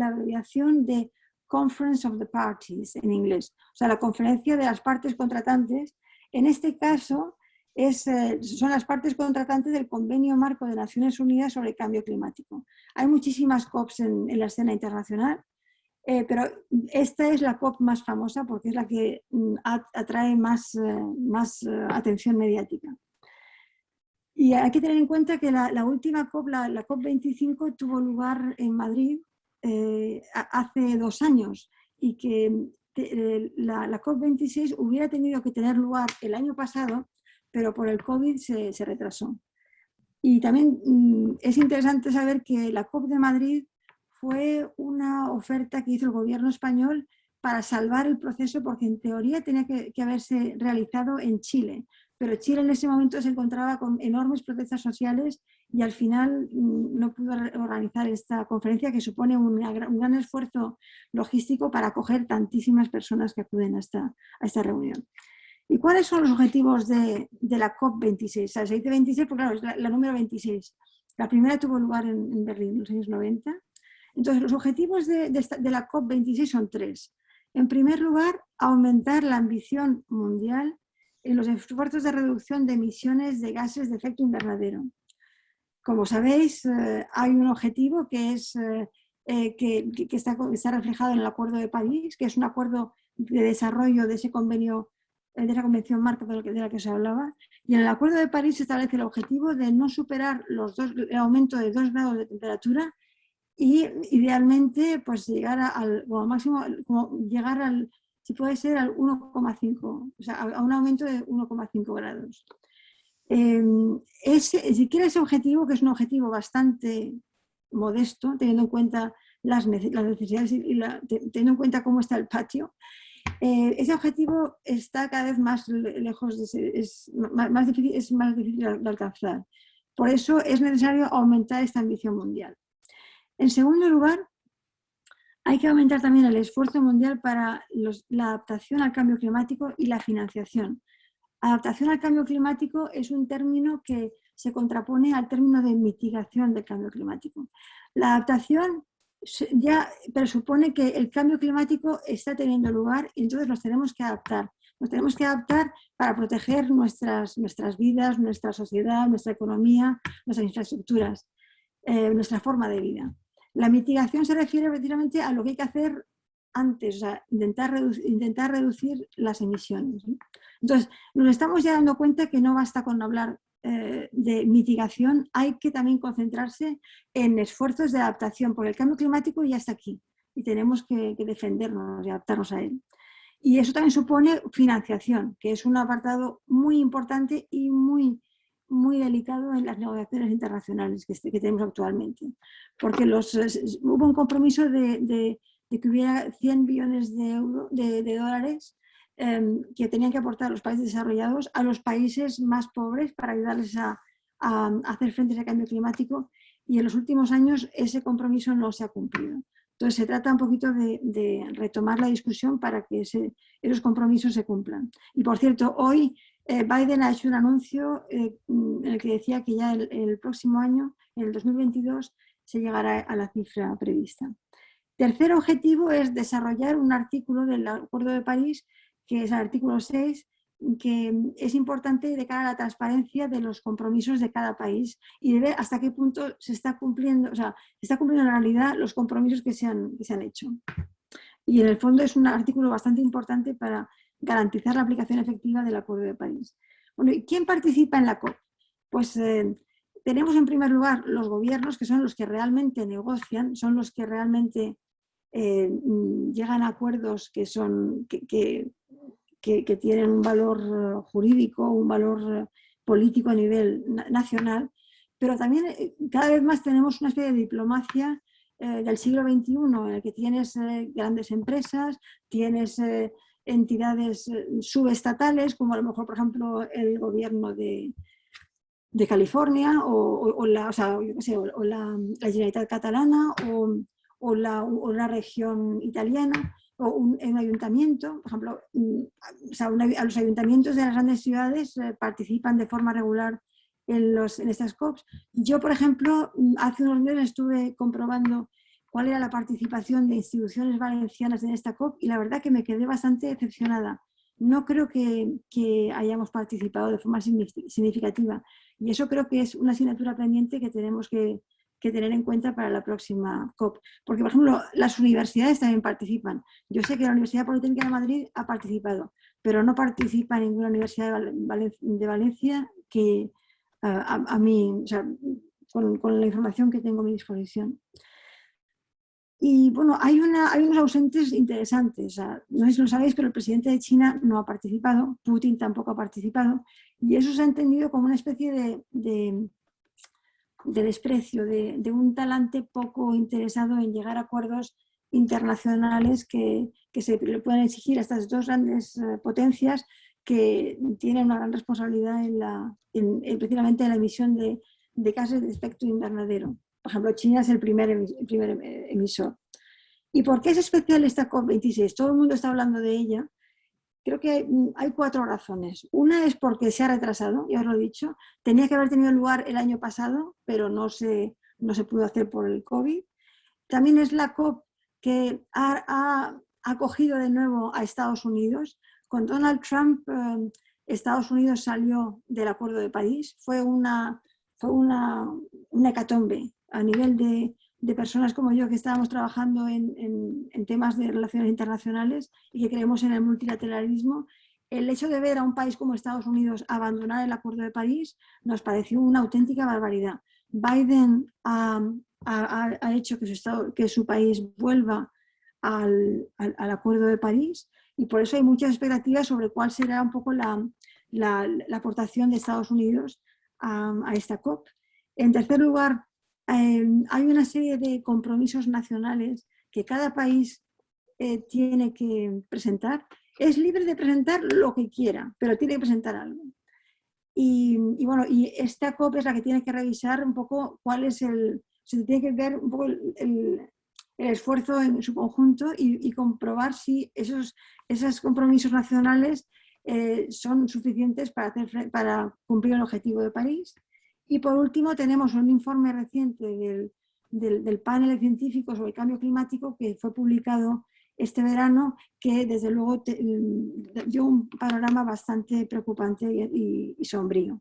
abreviación de Conference of the Parties en inglés, o sea, la conferencia de las partes contratantes. En este caso, son las partes contratantes del Convenio Marco de Naciones Unidas sobre el Cambio Climático. Hay muchísimas COPs en la escena internacional, pero esta es la COP más famosa porque es la que atrae más atención mediática. Y hay que tener en cuenta que la última COP, la COP25, tuvo lugar en Madrid hace 2 años y que la COP26 hubiera tenido que tener lugar el año pasado, pero por el COVID se retrasó. Y también es interesante saber que la COP de Madrid fue una oferta que hizo el gobierno español para salvar el proceso, porque en teoría tenía que haberse realizado en Chile, pero Chile en ese momento se encontraba con enormes protestas sociales y al final no pudo organizar esta conferencia, que supone un gran esfuerzo logístico para acoger tantísimas personas que acuden a esta reunión. ¿Y cuáles son los objetivos de la COP26? O sea, se dice 26 porque claro, es la número 26. La primera tuvo lugar en Berlín en los años 90. Entonces, los objetivos de la COP26 son 3. En primer lugar, aumentar la ambición mundial en los esfuerzos de reducción de emisiones de gases de efecto invernadero. Como sabéis, hay un objetivo que está reflejado en el Acuerdo de París, que es un acuerdo de desarrollo de ese convenio, de esa convención marco de la que se hablaba, y en el Acuerdo de París se establece el objetivo de no superar el aumento de 2 grados de temperatura y idealmente pues llegar como máximo, llegar si puede ser al 1,5, o sea, a un aumento de 1,5 grados. Siquiera ese objetivo, que es un objetivo bastante modesto, teniendo en cuenta las necesidades y teniendo en cuenta cómo está el patio, ese objetivo está cada vez más lejos de ser, es más difícil de alcanzar. Por eso es necesario aumentar esta ambición mundial. En segundo lugar, hay que aumentar también el esfuerzo mundial para la adaptación al cambio climático y la financiación. Adaptación al cambio climático es un término que se contrapone al término de mitigación del cambio climático. La adaptación ya presupone que el cambio climático está teniendo lugar y entonces nos tenemos que adaptar. Nos tenemos que adaptar para proteger nuestras vidas, nuestra sociedad, nuestra economía, nuestras infraestructuras, nuestra forma de vida. La mitigación se refiere precisamente a lo que hay que hacer antes, o sea, intentar reducir las emisiones, ¿no? Entonces, nos estamos ya dando cuenta que no basta con hablar de mitigación, hay que también concentrarse en esfuerzos de adaptación, porque el cambio climático ya está aquí y tenemos que defendernos y adaptarnos a él. Y eso también supone financiación, que es un apartado muy importante y muy delicado en las negociaciones internacionales que tenemos actualmente, porque hubo un compromiso de que hubiera 100 billones de dólares que tenían que aportar los países desarrollados a los países más pobres para ayudarles a hacer frente a ese cambio climático, y en los últimos años ese compromiso no se ha cumplido. Entonces se trata un poquito de retomar la discusión para que esos compromisos se cumplan. Y por cierto, hoy Biden ha hecho un anuncio en el que decía que ya el próximo año, en el 2022, se llegará a la cifra prevista. Tercer objetivo es desarrollar un artículo del Acuerdo de París, que es el artículo 6, que es importante de cara a la transparencia de los compromisos de cada país y de ver hasta qué punto se está cumpliendo, o sea, se está cumpliendo en realidad los compromisos que se han hecho. Y en el fondo es un artículo bastante importante para garantizar la aplicación efectiva del Acuerdo de París. Bueno, ¿y quién participa en la COP? Pues tenemos en primer lugar los gobiernos, que son los que realmente negocian, son los que realmente llegan a acuerdos que tienen un valor jurídico, un valor político a nivel nacional, pero también cada vez más tenemos una especie de diplomacia del siglo XXI, en el que tienes grandes empresas, tienes entidades subestatales, como a lo mejor, por ejemplo, el gobierno de California o la Generalitat catalana o la región italiana, o un ayuntamiento, por ejemplo, los ayuntamientos de las grandes ciudades participan de forma regular en estas COPs. Yo, por ejemplo, hace unos meses estuve comprobando cuál era la participación de instituciones valencianas en esta COP y la verdad que me quedé bastante decepcionada. No creo que hayamos participado de forma significativa y eso creo que es una asignatura pendiente que tenemos que tener en cuenta para la próxima COP. Porque, por ejemplo, las universidades también participan. Yo sé que la Universidad Politécnica de Madrid ha participado, pero no participa ninguna universidad de Valencia que a mí, o sea, con la información que tengo a mi disposición. Y bueno, hay unos ausentes interesantes. O sea, no sé si lo sabéis, pero el presidente de China no ha participado, Putin tampoco ha participado, y eso se ha entendido como una especie de desprecio, de un talante poco interesado en llegar a acuerdos internacionales que se le pueden exigir a estas dos grandes potencias que tienen una gran responsabilidad precisamente en la emisión de gases de efecto invernadero. Por ejemplo, China es el primer emisor. ¿Y por qué es especial esta COP26? Todo el mundo está hablando de ella. Creo que hay 4 razones. Una es porque se ha retrasado, ya os lo he dicho. Tenía que haber tenido lugar el año pasado, pero no se pudo hacer por el COVID. También es la COP que ha acogido de nuevo a Estados Unidos. Con Donald Trump, Estados Unidos salió del Acuerdo de París. Fue una hecatombe a nivel de personas como yo que estábamos trabajando en temas de relaciones internacionales y que creemos en el multilateralismo. El hecho de ver a un país como Estados Unidos abandonar el Acuerdo de París nos pareció una auténtica barbaridad. Biden ha hecho que su país vuelva al Acuerdo de París y por eso hay muchas expectativas sobre cuál será un poco la aportación de Estados Unidos a esta COP. En tercer lugar, hay una serie de compromisos nacionales que cada país tiene que presentar. Es libre de presentar lo que quiera, pero tiene que presentar algo. Y esta COP es la que tiene que revisar un poco cuál es se tiene que ver un poco el esfuerzo en su conjunto y comprobar si esos compromisos nacionales son suficientes para cumplir el objetivo de París. Y por último tenemos un informe reciente del panel de científicos sobre el cambio climático que fue publicado este verano, que desde luego dio un panorama bastante preocupante y sombrío.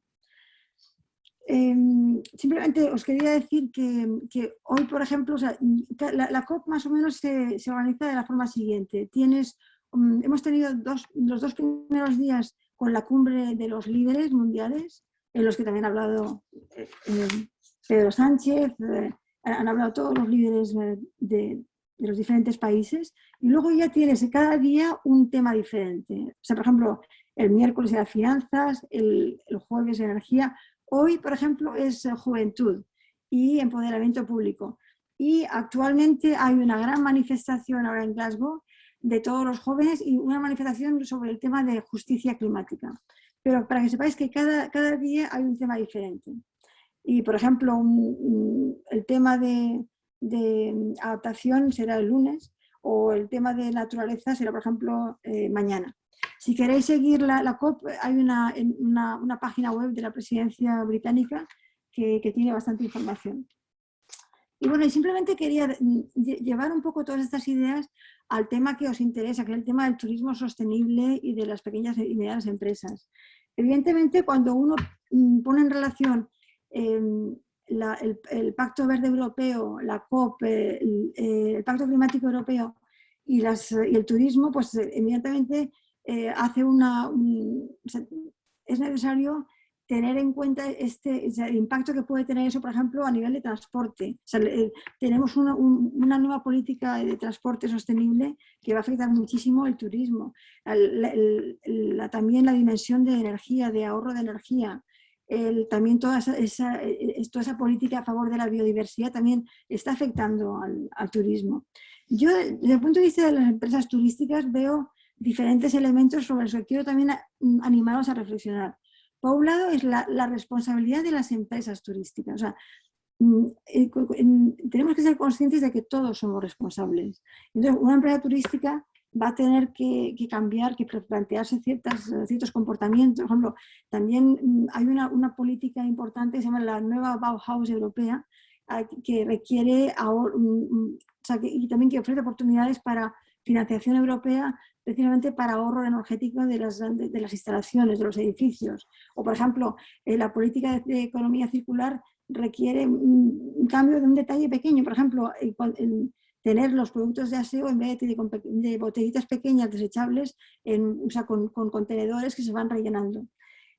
Simplemente os quería decir que hoy, por ejemplo, la COP más o menos se organiza de la forma siguiente. Hemos tenido los 2 primeros días con la cumbre de los líderes mundiales, en los que también ha hablado Pedro Sánchez, han hablado todos los líderes de los diferentes países, y luego ya tienes cada día un tema diferente. O sea, por ejemplo, el miércoles era finanzas, el jueves energía. Hoy, por ejemplo, es juventud y empoderamiento público. Y actualmente hay una gran manifestación ahora en Glasgow de todos los jóvenes y una manifestación sobre el tema de justicia climática. Pero para que sepáis que cada día hay un tema diferente. Y, por ejemplo, el tema de adaptación será el lunes, o el tema de naturaleza será, por ejemplo, mañana. Si queréis seguir la COP, hay una página web de la presidencia británica que tiene bastante información. Y bueno, y simplemente quería llevar un poco todas estas ideas al tema que os interesa, que es el tema del turismo sostenible y de las pequeñas y medianas empresas. Evidentemente, cuando uno pone en relación el Pacto Verde Europeo, la COP, el Pacto Climático Europeo y el turismo, pues evidentemente es necesario tener en cuenta el impacto que puede tener eso, por ejemplo, a nivel de transporte. O sea, tenemos una nueva política de transporte sostenible que va a afectar muchísimo el turismo. También la dimensión de energía, de ahorro de energía. También toda esa política a favor de la biodiversidad también está afectando al turismo. Yo, desde el punto de vista de las empresas turísticas, veo diferentes elementos sobre los que quiero también animaros a reflexionar. Por un lado es la responsabilidad de las empresas turísticas. O sea, tenemos que ser conscientes de que todos somos responsables. Entonces, una empresa turística va a tener que cambiar, que plantearse ciertos comportamientos. Por ejemplo, también hay una política importante que se llama la nueva Bauhaus europea, que requiere y también que ofrece oportunidades para financiación europea precisamente para ahorro energético de las instalaciones, de los edificios. O, por ejemplo, la política de economía circular requiere un cambio de un detalle pequeño. Por ejemplo, tener los productos de aseo en vez de botellitas pequeñas desechables con contenedores que se van rellenando.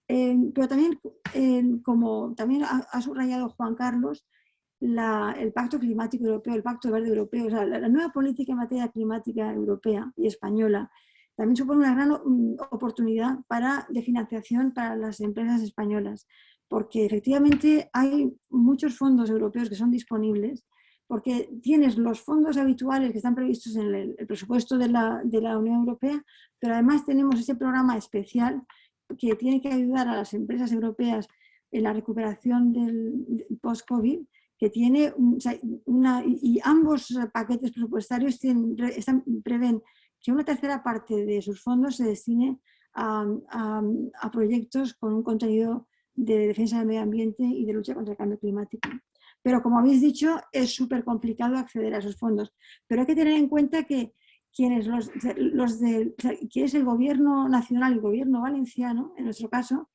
Pero también, como también ha subrayado Juan Carlos, el Pacto Climático Europeo, el Pacto Verde Europeo, o sea, la nueva política en materia climática europea y española también supone una gran oportunidad de financiación para las empresas españolas. porque efectivamente hay muchos fondos europeos que son disponibles, porque tienes los fondos habituales que están previstos en el presupuesto de la Unión Europea, pero además tenemos ese programa especial que tiene que ayudar a las empresas europeas en la recuperación del post-COVID, que tiene y ambos paquetes presupuestarios prevén que una tercera parte de sus fondos se destine a proyectos con un contenido de defensa del medio ambiente y de lucha contra el cambio climático. Pero como habéis dicho, es súper complicado acceder a esos fondos. Pero hay que tener en cuenta que quienes que es el gobierno nacional y el gobierno valenciano, en nuestro caso,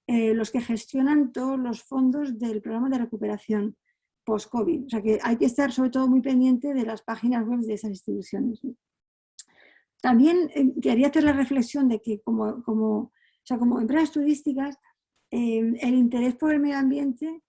los que gestionan todos los fondos del programa de recuperación post-COVID. O sea que hay que estar sobre todo muy pendiente de las páginas web de esas instituciones. También quería hacer la reflexión de que como empresas turísticas, el interés por el medio ambiente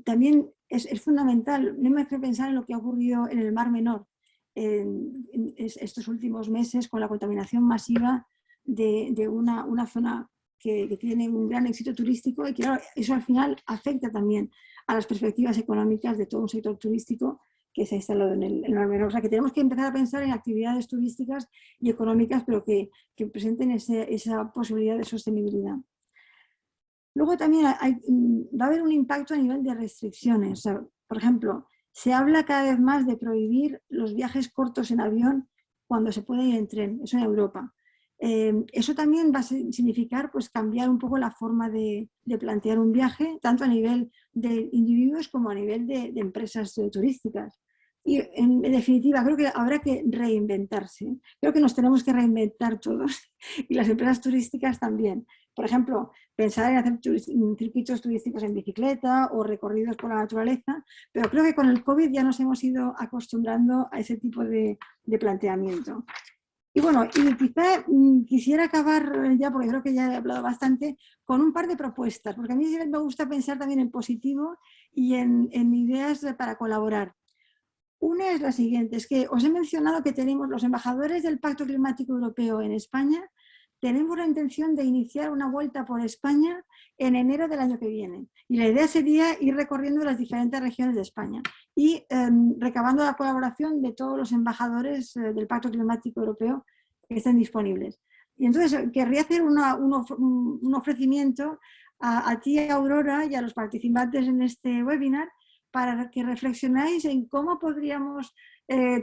también es fundamental. No me hace pensar en lo que ha ocurrido en el Mar Menor estos últimos meses con la contaminación masiva de una zona que tiene un gran éxito turístico y que claro, eso al final afecta también a las perspectivas económicas de todo un sector turístico que se ha instalado en el Mar Menor. O sea que tenemos que empezar a pensar en actividades turísticas y económicas, pero que presenten esa posibilidad de sostenibilidad. Luego también va a haber un impacto a nivel de restricciones. O sea, por ejemplo, se habla cada vez más de prohibir los viajes cortos en avión cuando se puede ir en tren, eso en Europa. Eso también va a significar pues, cambiar un poco la forma de plantear un viaje, tanto a nivel de individuos como a nivel de empresas turísticas. Y en definitiva, creo que habrá que reinventarse. Creo que nos tenemos que reinventar todos y las empresas turísticas también. Por ejemplo, pensar en hacer circuitos turísticos en bicicleta o recorridos por la naturaleza, pero creo que con el COVID ya nos hemos ido acostumbrando a ese tipo de planteamiento. Y bueno, y quizá quisiera acabar ya, porque creo que ya he hablado bastante, con un par de propuestas, porque a mí me gusta pensar también en positivo y en ideas para colaborar. Una es la siguiente, es que os he mencionado que tenemos los embajadores del Pacto Climático Europeo en España, tenemos la intención de iniciar una vuelta por España en enero del año que viene. Y la idea sería ir recorriendo las diferentes regiones de España y recabando la colaboración de todos los embajadores del Pacto Climático Europeo que estén disponibles. Y entonces querría hacer un ofrecimiento a ti, Aurora, y a los participantes en este webinar para que reflexionáis en cómo podríamos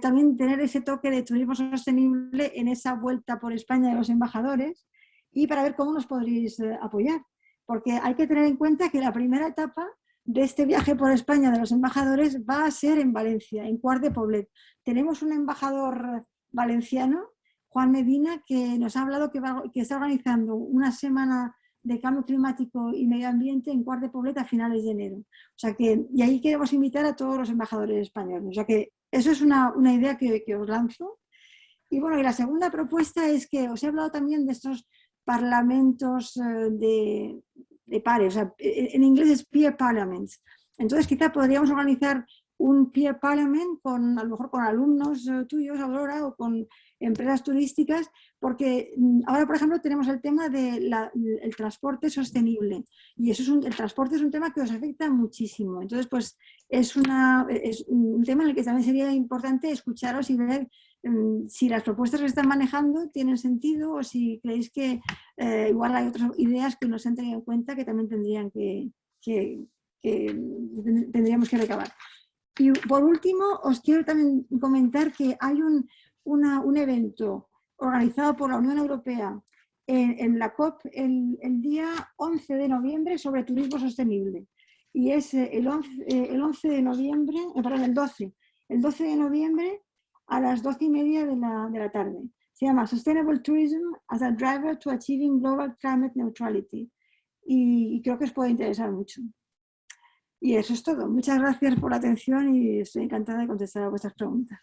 también tener ese toque de turismo sostenible en esa vuelta por España de los embajadores y para ver cómo nos podréis apoyar. Porque hay que tener en cuenta que la primera etapa de este viaje por España de los embajadores va a ser en Valencia, en Quart de Poblet. Tenemos un embajador valenciano, Juan Medina, que nos ha hablado que está organizando una semana de cambio climático y medio ambiente en Quart de Poblet a finales de enero. O sea que, y ahí queremos invitar a todos los embajadores españoles. O sea que eso es una idea que os lanzo. Y bueno, y la segunda propuesta es que os he hablado también de estos parlamentos de pares, o sea, en inglés es peer parliaments. Entonces quizá podríamos organizar un peer parliament a lo mejor con alumnos tuyos, Aurora, o con empresas turísticas, porque ahora, por ejemplo, tenemos el tema del transporte sostenible y el transporte es un tema que os afecta muchísimo. Entonces, pues es un tema en el que también sería importante escucharos y ver si las propuestas que se están manejando tienen sentido o si creéis que igual hay otras ideas que no se han tenido en cuenta que también tendríamos que recabar. Y por último, os quiero también comentar que hay un evento organizado por la Unión Europea en la COP el día 11 de noviembre sobre turismo sostenible. Y es el 12 de noviembre a las 12:30 de la tarde. Se llama Sustainable Tourism as a Driver to Achieving Global Climate Neutrality. Y creo que os puede interesar mucho. Y eso es todo. Muchas gracias por la atención y estoy encantada de contestar a vuestras preguntas.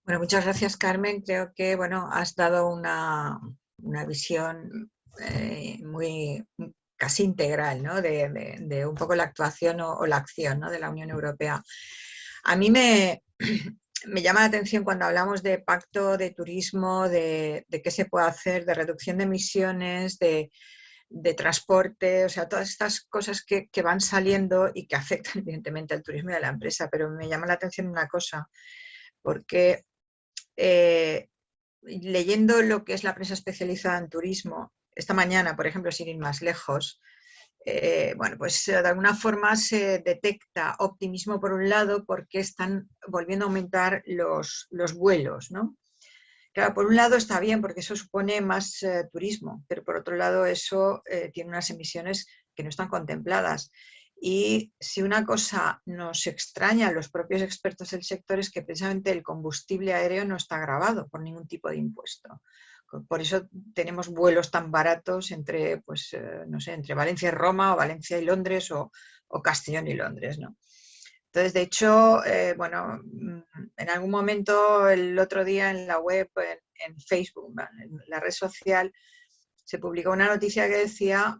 Bueno, muchas gracias, Carmen. Creo que has dado una visión muy casi integral, ¿no? de un poco la actuación o la acción, ¿no? de la Unión Europea. A mí me llama la atención cuando hablamos de pacto de turismo, de qué se puede hacer, de reducción de emisiones, de de transporte, o sea, todas estas cosas que van saliendo y que afectan evidentemente al turismo y a la empresa. Pero me llama la atención una cosa, porque leyendo lo que es la prensa especializada en turismo, esta mañana, por ejemplo, sin ir más lejos, bueno, pues de alguna forma se detecta optimismo por un lado porque están volviendo a aumentar los vuelos, ¿no? Claro, por un lado está bien porque eso supone más turismo, pero por otro lado eso tiene unas emisiones que no están contempladas. Y si una cosa nos extraña a los propios expertos del sector es que precisamente el combustible aéreo no está gravado por ningún tipo de impuesto. Por eso tenemos vuelos tan baratos entre, pues, no sé, entre Valencia y Roma o Valencia y Londres o Castellón y Londres, ¿no? Entonces, de hecho, bueno, en algún momento el otro día en la web, en Facebook, en la red social, se publicó una noticia que decía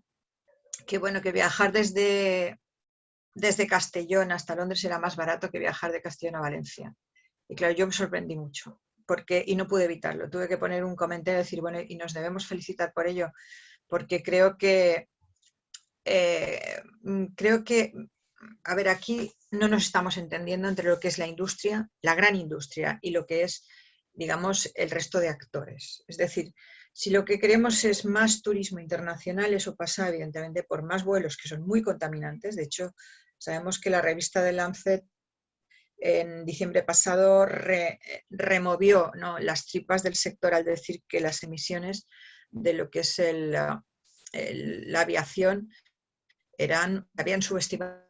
que, bueno, que viajar desde Castellón hasta Londres era más barato que viajar de Castellón a Valencia. Y claro, yo me sorprendí mucho y no pude evitarlo. Tuve que poner un comentario y decir, bueno, y nos debemos felicitar por ello, porque creo que, a ver, aquí no nos estamos entendiendo entre lo que es la industria, la gran industria, y lo que es, digamos, el resto de actores. Es decir, si lo que queremos es más turismo internacional, eso pasa evidentemente por más vuelos que son muy contaminantes. De hecho, sabemos que la revista de Lancet en diciembre pasado removió, ¿no?, las tripas del sector al decir que las emisiones de lo que es la aviación habían subestimado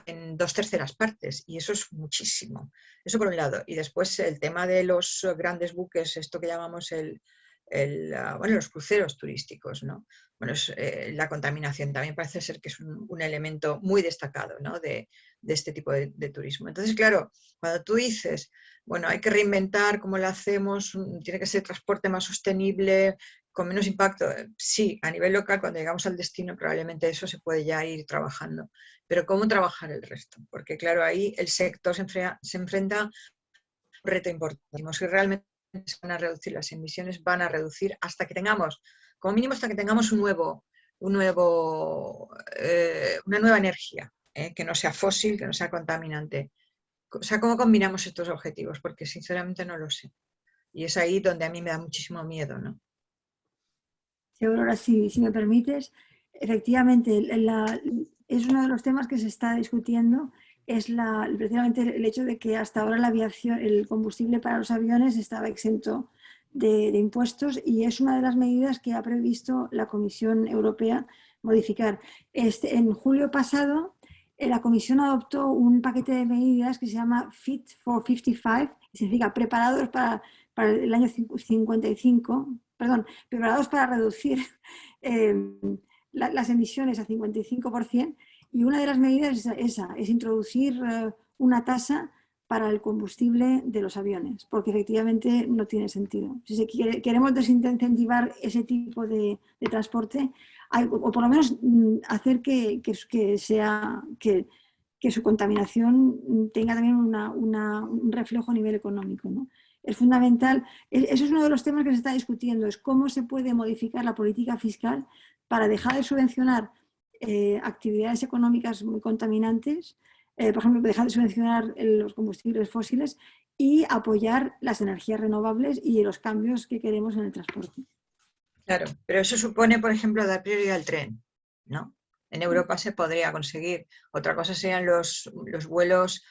en 2/3 partes, y eso es muchísimo. Eso por un lado. Y después el tema de los grandes buques, esto que llamamos bueno, los cruceros turísticos, ¿no? Bueno, la contaminación también parece ser que es un elemento muy destacado, ¿no?, de este tipo de turismo. Entonces, claro, cuando tú dices, bueno, hay que reinventar cómo lo hacemos, tiene que ser transporte más sostenible, con menos impacto, sí, a nivel local, cuando llegamos al destino, probablemente eso se puede ya ir trabajando. Pero ¿cómo trabajar el resto? Porque, claro, ahí el sector se enfrenta a un reto importantísimo. Si realmente se van a reducir las emisiones, van a reducir hasta que tengamos, como mínimo, hasta que tengamos una nueva energía, que no sea fósil, que no sea contaminante. O sea, ¿cómo combinamos estos objetivos? Porque sinceramente no lo sé. Y es ahí donde a mí me da muchísimo miedo, ¿no? Sí, Aurora, si me permites, efectivamente, es uno de los temas que se está discutiendo, es precisamente el hecho de que hasta ahora la aviación, el combustible para los aviones estaba exento de impuestos, y es una de las medidas que ha previsto la Comisión Europea modificar. En julio pasado, la Comisión adoptó un paquete de medidas que se llama Fit for 55, que significa preparados para el año 55, perdón, preparados para reducir las emisiones a 55%, y una de las medidas es introducir una tasa para el combustible de los aviones, porque efectivamente no tiene sentido. Si queremos desincentivar ese tipo de transporte, o por lo menos hacer que su contaminación tenga también un reflejo a nivel económico, ¿no? Es fundamental. Eso es uno de los temas que se está discutiendo, es cómo se puede modificar la política fiscal para dejar de subvencionar actividades económicas muy contaminantes, por ejemplo, dejar de subvencionar los combustibles fósiles y apoyar las energías renovables y los cambios que queremos en el transporte. Claro, pero eso supone, por ejemplo, dar prioridad al tren, ¿no? En Europa se podría conseguir. Otra cosa serían los vuelos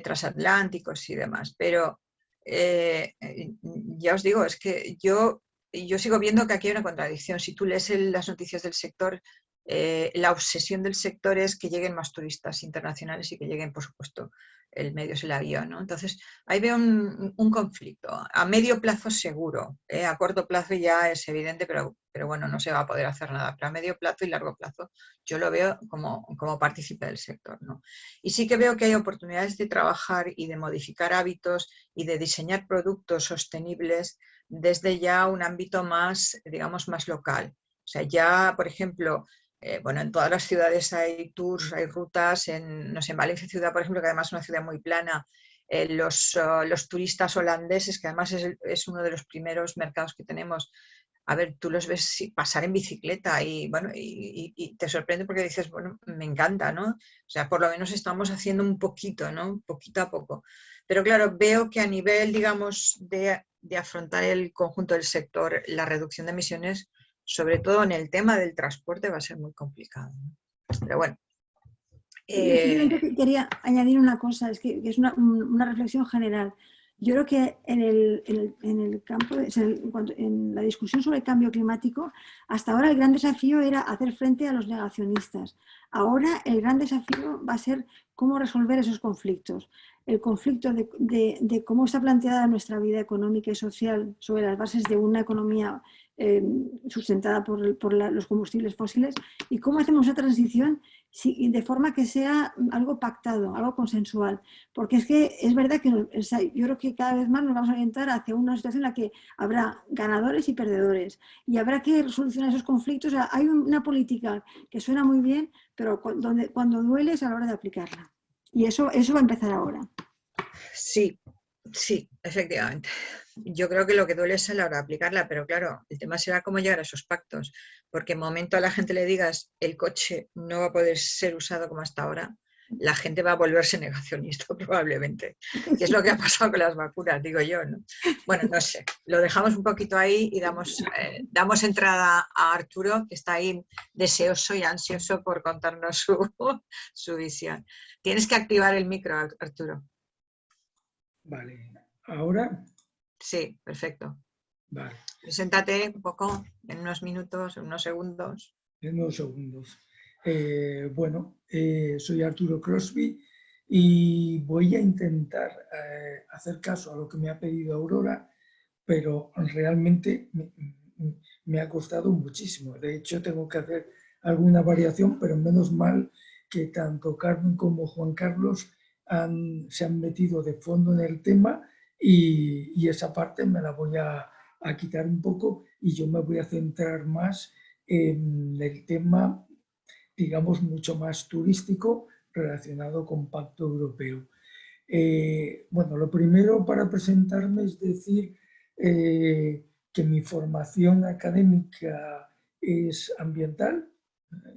transatlánticos y demás. Pero ya os digo, es que yo sigo viendo que aquí hay una contradicción. Si tú lees las noticias del sector, la obsesión del sector es que lleguen más turistas internacionales y que lleguen, por supuesto, el medio es el avión, ¿no? Entonces, ahí veo un conflicto. A medio plazo seguro, a corto plazo ya es evidente, pero bueno, no se va a poder hacer nada. Pero a medio plazo y largo plazo yo lo veo como partícipe del sector, ¿no? Y sí que veo que hay oportunidades de trabajar y de modificar hábitos y de diseñar productos sostenibles desde ya un ámbito más, digamos, más local. O sea, ya, por ejemplo, bueno, en todas las ciudades hay tours, hay rutas, no sé, en Valencia ciudad, por ejemplo, que además es una ciudad muy plana, los turistas holandeses, que además es uno de los primeros mercados que tenemos, a ver, tú los ves pasar en bicicleta y, bueno, y te sorprende porque dices, bueno, me encanta, ¿no? O sea, por lo menos estamos haciendo un poquito, ¿no? Poquito a poco. Pero claro, veo que a nivel, digamos, de afrontar el conjunto del sector, la reducción de emisiones, sobre todo en el tema del transporte, va a ser muy complicado, ¿no? Pero bueno. Simplemente quería añadir una cosa, es que es una reflexión general. Yo creo que en el campo, en la discusión sobre el cambio climático, hasta ahora el gran desafío era hacer frente a los negacionistas. Ahora el gran desafío va a ser cómo resolver esos conflictos. El conflicto de cómo está planteada nuestra vida económica y social sobre las bases de una economía sustentada por los combustibles fósiles y cómo hacemos esa transición de forma que sea algo pactado, algo consensual. Porque es que es verdad que yo creo que cada vez más nos vamos a orientar hacia una situación en la que habrá ganadores y perdedores y habrá que solucionar esos conflictos. O sea, hay una política que suena muy bien, pero cuando duele es a la hora de aplicarla. Y eso va a empezar ahora. Sí, sí, efectivamente. Yo creo que lo que duele es a la hora de aplicarla, pero claro, el tema será cómo llegar a esos pactos, porque en momento a la gente le digas el coche no va a poder ser usado como hasta ahora, la gente va a volverse negacionista probablemente, que es lo que ha pasado con las vacunas, digo yo, ¿no? Bueno, no sé, lo dejamos un poquito ahí y damos entrada a Arturo, que está ahí deseoso y ansioso por contarnos su visión. Tienes que activar el micro, Arturo. Vale, ¿ahora? Sí, perfecto. Vale. Preséntate un poco, en unos minutos, en unos segundos. En unos segundos. Bueno, soy Arturo Crosby y voy a intentar hacer caso a lo que me ha pedido Aurora, pero realmente me ha costado muchísimo. De hecho, tengo que hacer alguna variación, pero menos mal que tanto Carmen como Juan Carlos se han metido de fondo en el tema y esa parte me la voy a quitar un poco y yo me voy a centrar más en el tema, digamos, mucho más turístico relacionado con Pacto Europeo. Bueno, lo primero para presentarme es decir que mi formación académica es ambiental.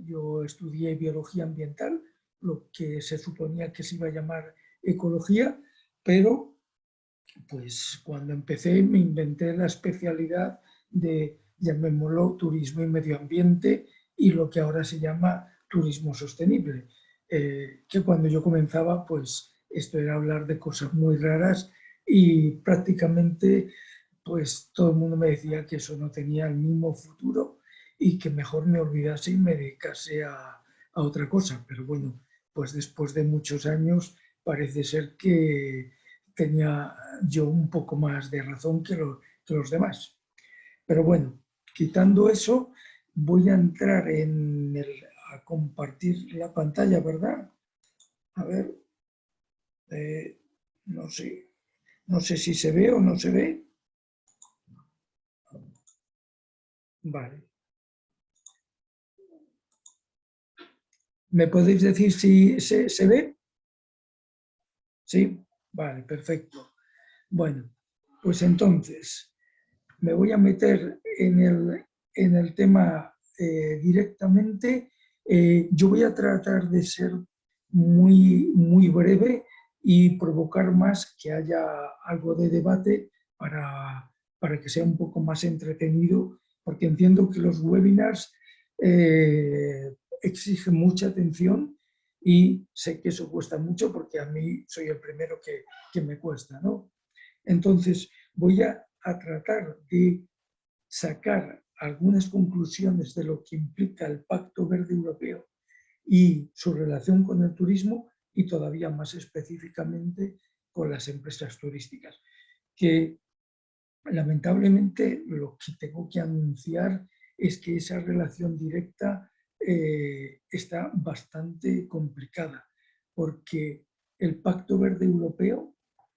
Yo estudié biología ambiental, lo que se suponía que se iba a llamar ecología, pero pues cuando empecé me inventé la especialidad de, llamémoslo, turismo y medio ambiente y lo que ahora se llama turismo sostenible, que cuando yo comenzaba pues esto era hablar de cosas muy raras y prácticamente pues todo el mundo me decía que eso no tenía el mismo futuro y que mejor me olvidase y me dedicase a otra cosa, pero bueno, pues después de muchos años parece ser que tenía yo un poco más de razón que los demás. Pero bueno, quitando eso, voy a entrar a compartir la pantalla, ¿verdad? A ver, no sé si se ve o no se ve. Vale. ¿Me podéis decir si se ve? Sí, vale, perfecto. Bueno, pues entonces me voy a meter en el tema directamente. Yo voy a tratar de ser muy, muy breve y provocar más que haya algo de debate para que sea un poco más entretenido, porque entiendo que los webinars exigen mucha atención y sé que eso cuesta mucho porque a mí soy el primero que me cuesta, ¿no? Entonces voy a tratar de sacar algunas conclusiones de lo que implica el Pacto Verde Europeo y su relación con el turismo y todavía más específicamente con las empresas turísticas, que lamentablemente lo que tengo que anunciar es que esa relación directa está bastante complicada, porque el Pacto Verde Europeo,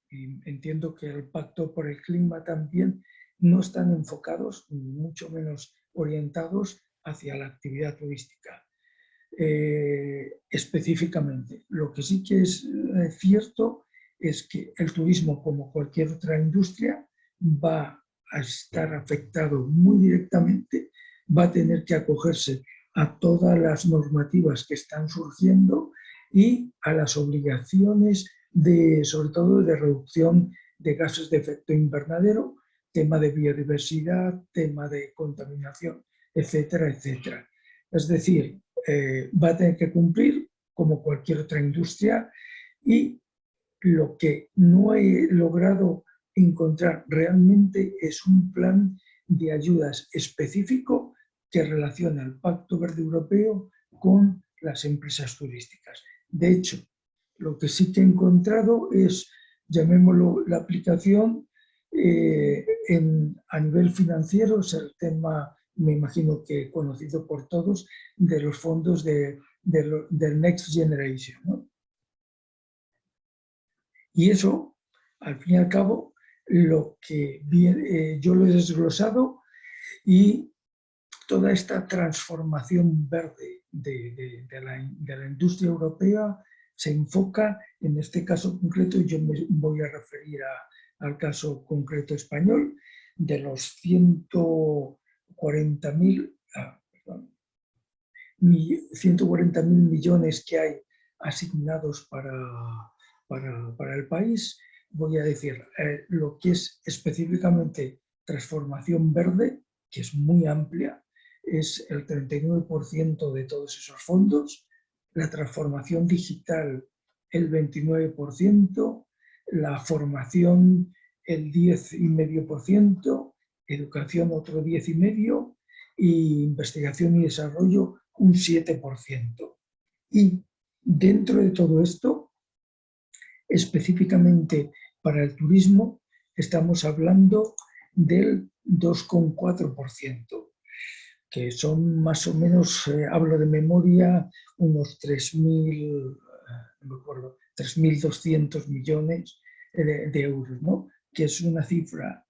y entiendo que el Pacto por el Clima también, no están enfocados, ni mucho menos orientados hacia la actividad turística. Específicamente, lo que sí que es cierto es que el turismo, como cualquier otra industria, va a estar afectado muy directamente, va a tener que acogerse a todas las normativas que están surgiendo y a las obligaciones sobre todo de reducción de gases de efecto invernadero, tema de biodiversidad, tema de contaminación, etcétera, etcétera. Es decir, va a tener que cumplir como cualquier otra industria, y lo que no he logrado encontrar realmente es un plan de ayudas específico que relaciona el Pacto Verde Europeo con las empresas turísticas. De hecho, lo que sí que he encontrado es, llamémoslo, la aplicación a nivel financiero, es el tema, me imagino que conocido por todos, de los fondos del Next Generation, ¿no? Y eso, al fin y al cabo, lo que yo lo he desglosado, y toda esta transformación verde de la industria europea se enfoca, en este caso concreto, yo me voy a referir al caso concreto español, de los 140.000 millones que hay asignados para el país. Voy a decir lo que es específicamente transformación verde, que es muy amplia, es el 39% de todos esos fondos, la transformación digital el 29%, la formación el 10,5%, educación otro 10,5%, y investigación y desarrollo un 7%. Y dentro de todo esto, específicamente para el turismo, estamos hablando del 2,4%, que son más o menos, hablo de memoria, unos 3.200 millones de euros, ¿no? Que es una cifra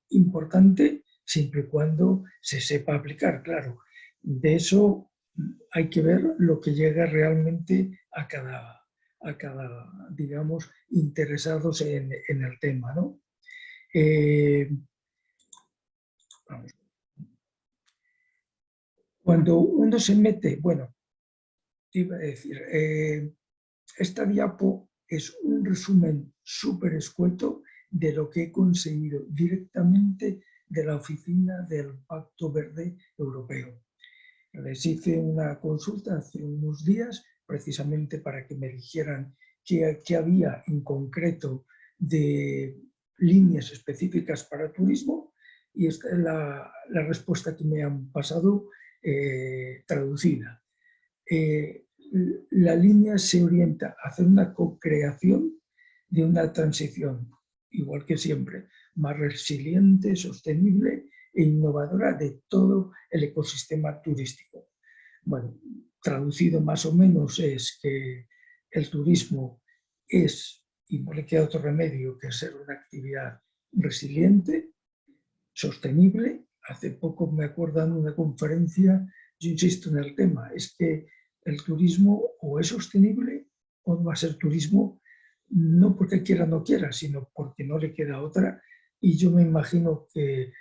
importante siempre y cuando se sepa aplicar, claro. De eso hay que ver lo que llega realmente a cada digamos, interesados en el tema, ¿no? Vamos. Cuando uno se mete, bueno, te iba a decir, esta diapo es un resumen súper escueto de lo que he conseguido directamente de la oficina del Pacto Verde Europeo. Les hice una consulta hace unos días precisamente para que me dijeran qué había en concreto de líneas específicas para turismo, y esta es la respuesta que me han pasado traducida. La línea se orienta a hacer una co-creación de una transición, igual que siempre, más resiliente, sostenible e innovadora de todo el ecosistema turístico. Bueno, traducido más o menos es que el turismo es, y no le queda otro remedio que ser una actividad resiliente, sostenible. Hace poco me acuerdo en una conferencia, yo insisto en el tema, es que el turismo o es sostenible o no va a ser turismo, no porque quiera o no quiera, sino porque no le queda otra. Y yo me imagino que,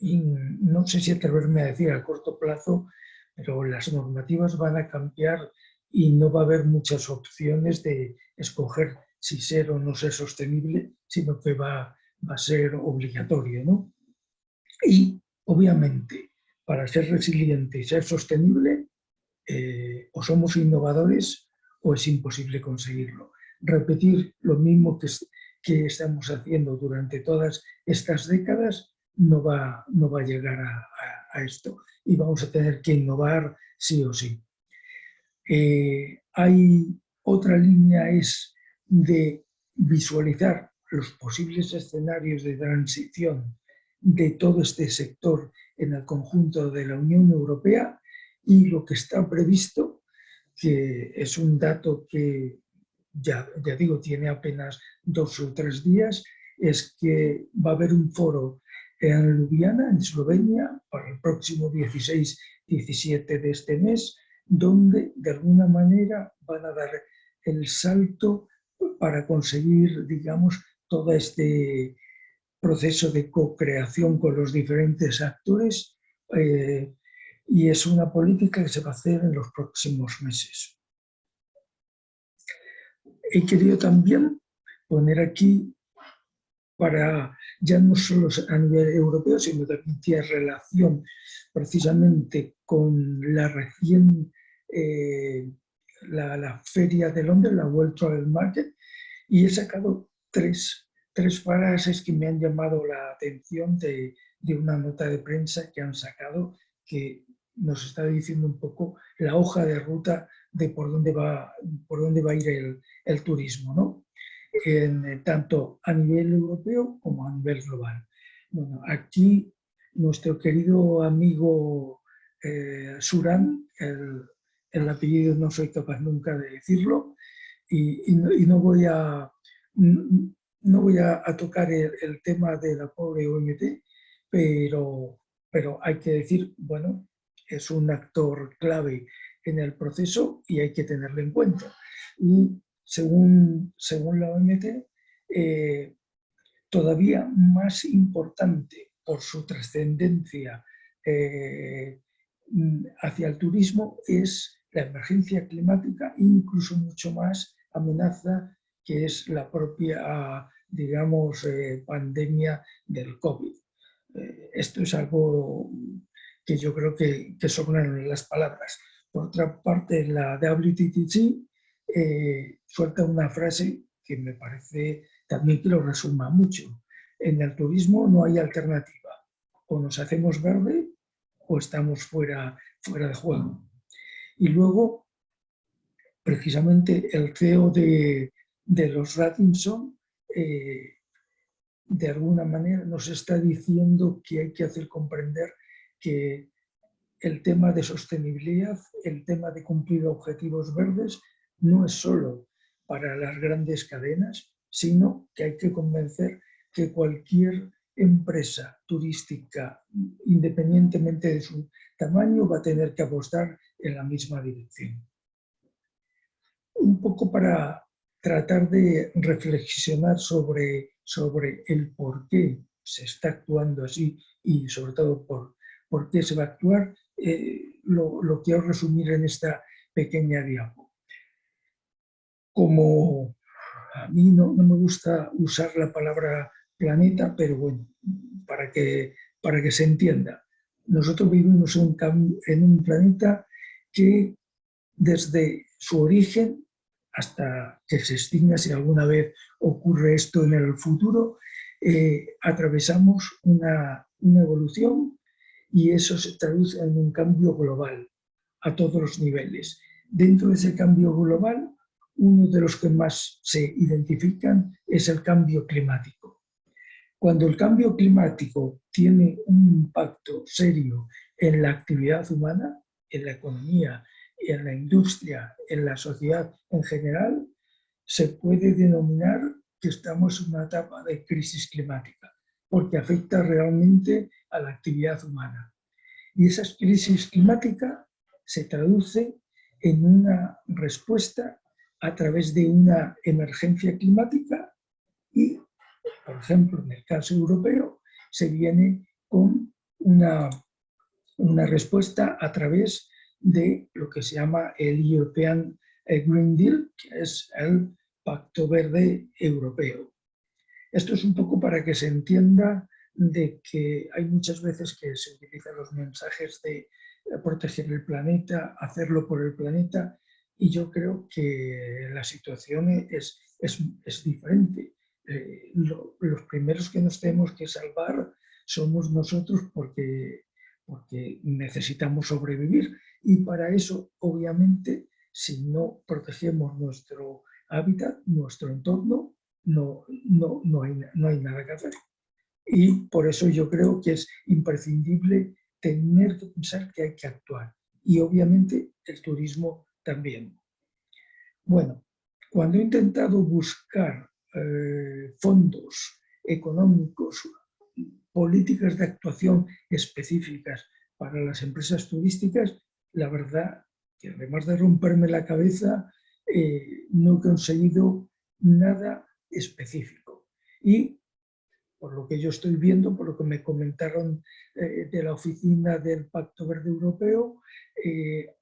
no sé si atreverme a decir a corto plazo, pero las normativas van a cambiar y no va a haber muchas opciones de escoger si ser o no ser sostenible, sino que va a ser obligatorio, ¿no? Y, obviamente, para ser resiliente y ser sostenible, o somos innovadores o es imposible conseguirlo. Repetir lo mismo que estamos haciendo durante todas estas décadas no va a llegar a esto, y vamos a tener que innovar sí o sí. Hay otra línea, es de visualizar los posibles escenarios de transición de todo este sector en el conjunto de la Unión Europea, y lo que está previsto, que es un dato que ya digo, tiene apenas 2 o 3 días, es que va a haber un foro en Ljubljana, en Eslovenia, para el próximo 16-17 de este mes, donde de alguna manera van a dar el salto para conseguir, digamos, toda proceso de co-creación con los diferentes actores y es una política que se va a hacer en los próximos meses. He querido también poner aquí, para ya no solo a nivel europeo, sino también tiene relación precisamente con la recién, la Feria de Londres, la World Travel Market, y he sacado tres frases que me han llamado la atención de una nota de prensa que han sacado, que nos está diciendo un poco la hoja de ruta de por dónde va a ir el turismo, ¿no? Tanto a nivel europeo como a nivel global. Bueno, aquí nuestro querido amigo Suran, el apellido no soy capaz nunca de decirlo, y no voy a tocar el tema de la pobre OMT, pero hay que decir, bueno, es un actor clave en el proceso y hay que tenerlo en cuenta. Y según la OMT, todavía más importante por su trascendencia hacia el turismo es la emergencia climática, incluso mucho más amenaza que es la propia, digamos, pandemia del COVID. Esto es algo que yo creo que sobran las palabras. Por otra parte, la WTTC suelta una frase que me parece también que lo resuma mucho. En el turismo no hay alternativa. O nos hacemos verde o estamos fuera de juego. Y luego, precisamente, el CEO de los Ratinson, de alguna manera nos está diciendo que hay que hacer comprender que el tema de sostenibilidad, el tema de cumplir objetivos verdes, no es solo para las grandes cadenas, sino que hay que convencer que cualquier empresa turística, independientemente de su tamaño, va a tener que apostar en la misma dirección. Un poco para tratar de reflexionar sobre el por qué se está actuando así y sobre todo por qué se va a actuar, lo quiero resumir en esta pequeña diapo. Como a mí no me gusta usar la palabra planeta, pero bueno, para que se entienda. Nosotros vivimos en un planeta que desde su origen hasta que se extinga, si alguna vez ocurre esto en el futuro, atravesamos una evolución y eso se traduce en un cambio global a todos los niveles. Dentro de ese cambio global, uno de los que más se identifican es el cambio climático. Cuando el cambio climático tiene un impacto serio en la actividad humana, en la economía, en la industria, en la sociedad en general, se puede denominar que estamos en una etapa de crisis climática, porque afecta realmente a la actividad humana. Y esa crisis climática se traduce en una respuesta a través de una emergencia climática y, por ejemplo, en el caso europeo, se viene con una respuesta a través de lo que se llama el European Green Deal, que es el Pacto Verde Europeo. Esto es un poco para que se entienda de que hay muchas veces que se utilizan los mensajes de proteger el planeta, hacerlo por el planeta, y yo creo que la situación es diferente. Los primeros que nos tenemos que salvar somos nosotros porque necesitamos sobrevivir, y para eso, obviamente, si no protegemos nuestro hábitat, nuestro entorno, no hay nada que hacer. Y por eso yo creo que es imprescindible tener que pensar que hay que actuar. Y obviamente el turismo también. Bueno, cuando he intentado buscar fondos económicos, políticas de actuación específicas para las empresas turísticas, la verdad que además de romperme la cabeza, no he conseguido nada específico. Y por lo que yo estoy viendo, por lo que me comentaron de la oficina del Pacto Verde Europeo,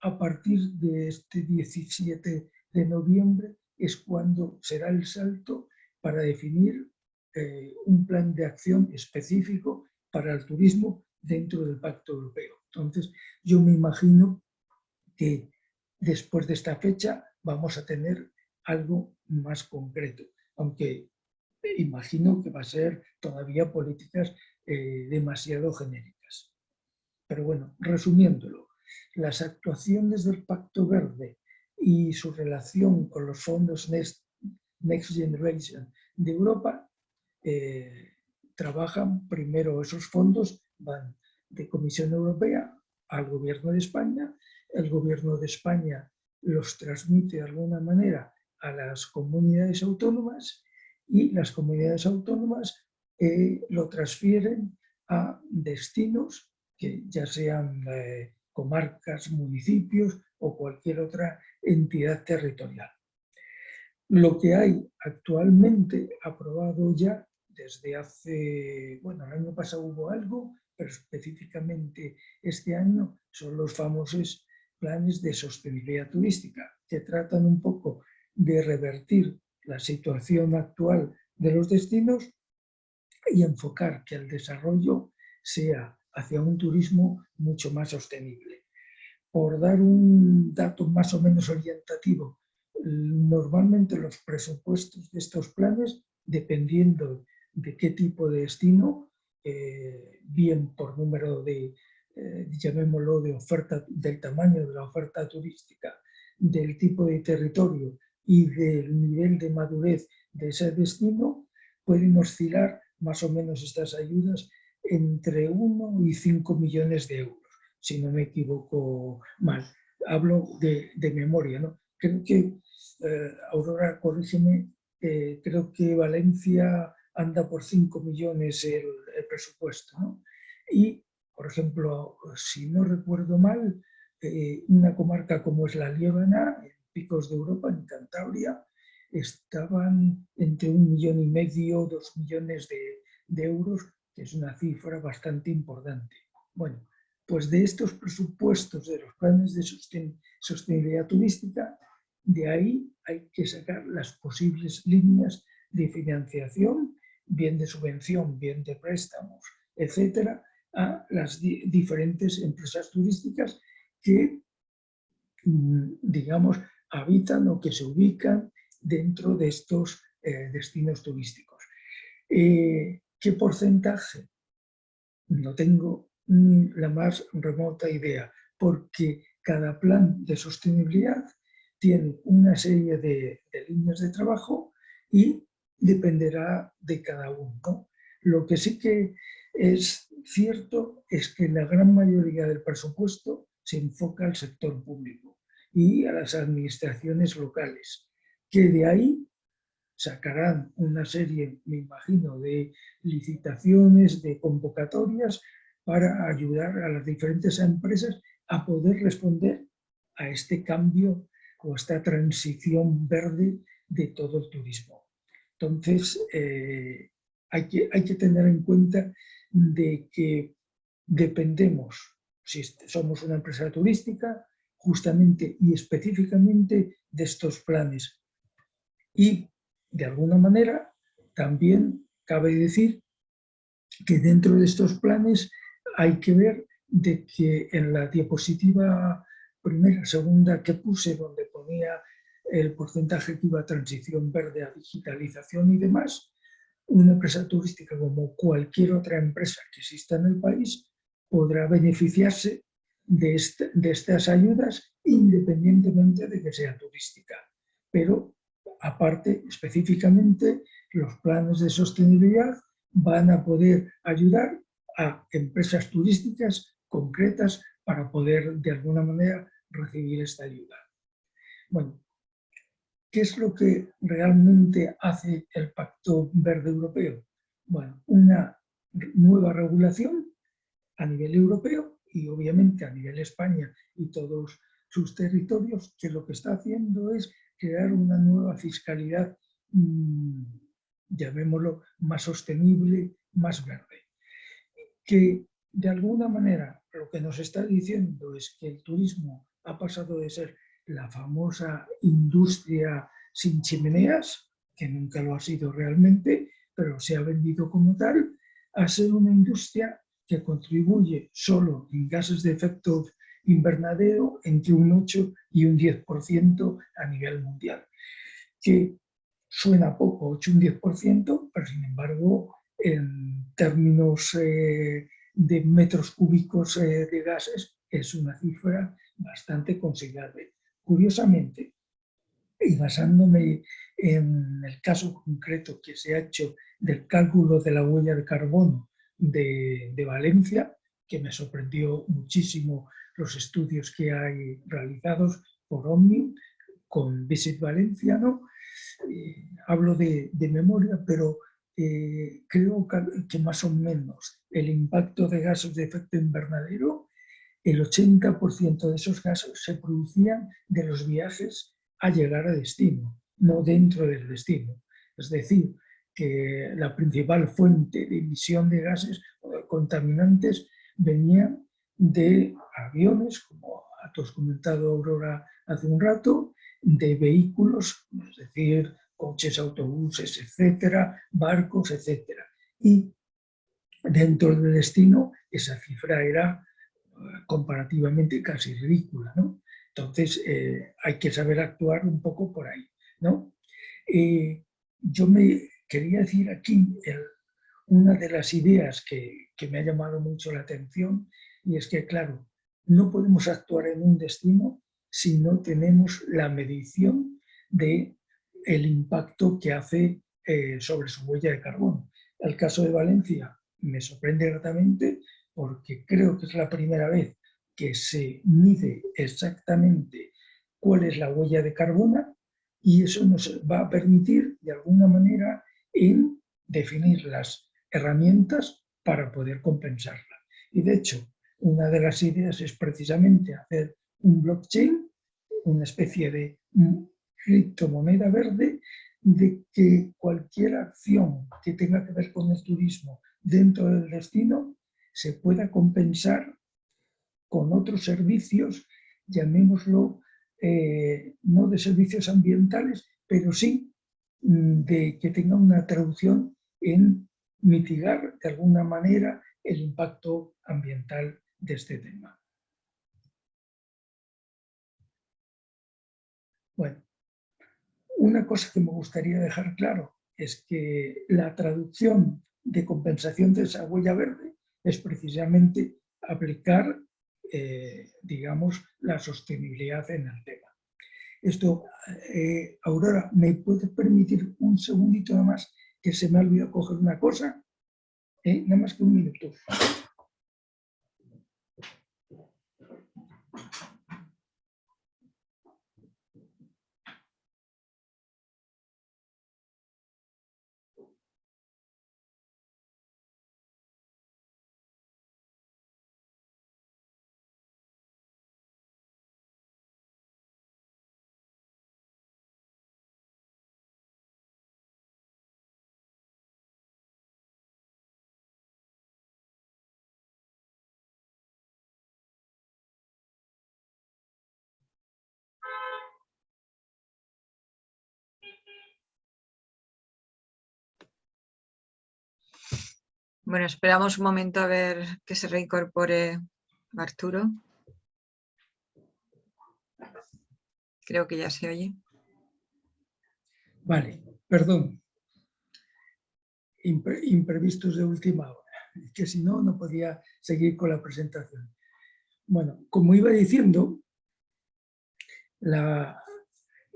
a partir de este 17 de noviembre es cuando será el salto para definir un plan de acción específico para el turismo dentro del Pacto Europeo. Entonces, yo me imagino que después de esta fecha vamos a tener algo más concreto, aunque imagino que va a ser todavía políticas demasiado genéricas. Pero bueno, resumiéndolo, las actuaciones del Pacto Verde y su relación con los fondos Next Generation de Europa trabajan primero esos fondos, van de Comisión Europea al Gobierno de España, el Gobierno de España los transmite de alguna manera a las comunidades autónomas y las comunidades autónomas lo transfieren a destinos que ya sean comarcas, municipios o cualquier otra entidad territorial. Lo que hay actualmente aprobado ya desde hace, bueno, el año pasado hubo algo, pero específicamente este año son los famosos planes de sostenibilidad turística, que tratan un poco de revertir la situación actual de los destinos y enfocar que el desarrollo sea hacia un turismo mucho más sostenible. Por dar un dato más o menos orientativo, normalmente los presupuestos de estos planes, dependiendo de qué tipo de destino, bien por número de, llamémoslo, de oferta, del tamaño de la oferta turística, del tipo de territorio y del nivel de madurez de ese destino, pueden oscilar más o menos estas ayudas entre 1 y 5 millones de euros, si no me equivoco mal. Hablo de memoria, ¿no? Creo que, Aurora, corrígeme, creo que Valencia anda por 5 millones el presupuesto, ¿no? Y, por ejemplo, si no recuerdo mal, una comarca como es la Liébana, en Picos de Europa, en Cantabria, estaban entre 1,5 millones, 2 millones de euros, que es una cifra bastante importante. Bueno, pues de estos presupuestos de los planes de sostenibilidad turística, de ahí hay que sacar las posibles líneas de financiación, bien de subvención, bien de préstamos, etcétera, a las diferentes empresas turísticas que, digamos, habitan o que se ubican dentro de estos destinos turísticos. ¿Qué porcentaje? No tengo ni la más remota idea, porque cada plan de sostenibilidad tiene una serie de líneas de trabajo y dependerá de cada uno, ¿no? Lo que sí que es cierto es que la gran mayoría del presupuesto se enfoca al sector público y a las administraciones locales, que de ahí sacarán una serie, me imagino, de licitaciones, de convocatorias para ayudar a las diferentes empresas a poder responder a este cambio o esta transición verde de todo el turismo. Entonces, hay que tener en cuenta de que dependemos, si somos una empresa turística, justamente y específicamente de estos planes. Y, de alguna manera, también cabe decir que dentro de estos planes hay que ver de que en la diapositiva primera, segunda que puse, donde ponía el porcentaje que iba a transición verde, a digitalización y demás, una empresa turística como cualquier otra empresa que exista en el país podrá beneficiarse de estas ayudas independientemente de que sea turística. Pero, aparte, específicamente, los planes de sostenibilidad van a poder ayudar a empresas turísticas concretas para poder, de alguna manera, recibir esta ayuda. Bueno, ¿qué es lo que realmente hace el Pacto Verde Europeo? Bueno, una nueva regulación a nivel europeo y obviamente a nivel España y todos sus territorios, que lo que está haciendo es crear una nueva fiscalidad llamémoslo, más sostenible, más verde. Que de alguna manera lo que nos está diciendo es que el turismo ha pasado de ser la famosa industria sin chimeneas, que nunca lo ha sido realmente, pero se ha vendido como tal, a ser una industria que contribuye solo en gases de efecto invernadero entre un 8 y un 10% a nivel mundial. Que suena poco, 8 y un 10%, pero sin embargo, en términos de metros cúbicos de gases, es una cifra bastante considerable. Curiosamente, y basándome en el caso concreto que se ha hecho del cálculo de la huella de carbono de Valencia, que me sorprendió muchísimo los estudios que hay realizados por Omnium con Visit Valencia, ¿no? Hablo de memoria, pero creo que más o menos el impacto de gases de efecto invernadero, el 80% de esos gases se producían de los viajes a llegar a destino, no dentro del destino. Es decir, que la principal fuente de emisión de gases contaminantes venían de aviones, como has comentado, Aurora, hace un rato, de vehículos, es decir, coches, autobuses, etcétera, barcos, etcétera. Y dentro del destino esa cifra era comparativamente casi ridícula, ¿no? Entonces hay que saber actuar un poco por ahí, ¿no? Yo me quería decir aquí una de las ideas que me ha llamado mucho la atención, y es que, claro, no podemos actuar en un destino si no tenemos la medición del impacto que hace sobre su huella de carbono. El caso de Valencia me sorprende gratamente porque creo que es la primera vez que se mide exactamente cuál es la huella de carbono, y eso nos va a permitir de alguna manera en definir las herramientas para poder compensarla. Y de hecho, una de las ideas es precisamente hacer un blockchain, una especie de criptomoneda verde, de que cualquier acción que tenga que ver con el turismo dentro del destino se pueda compensar con otros servicios, llamémoslo, no de servicios ambientales, pero sí de que tenga una traducción en mitigar de alguna manera el impacto ambiental de este tema. Bueno, una cosa que me gustaría dejar claro es que la traducción de compensación de esa huella verde es precisamente aplicar, digamos, la sostenibilidad en el tema. Esto, Aurora, ¿me puedes permitir un segundito nada más que se me ha olvidado coger una cosa? Nada más que un minuto. Bueno, esperamos un momento a ver que se reincorpore Arturo. Creo que ya se oye. Vale, perdón. Imprevistos de última hora, que si no, no podía seguir con la presentación. Bueno, como iba diciendo, la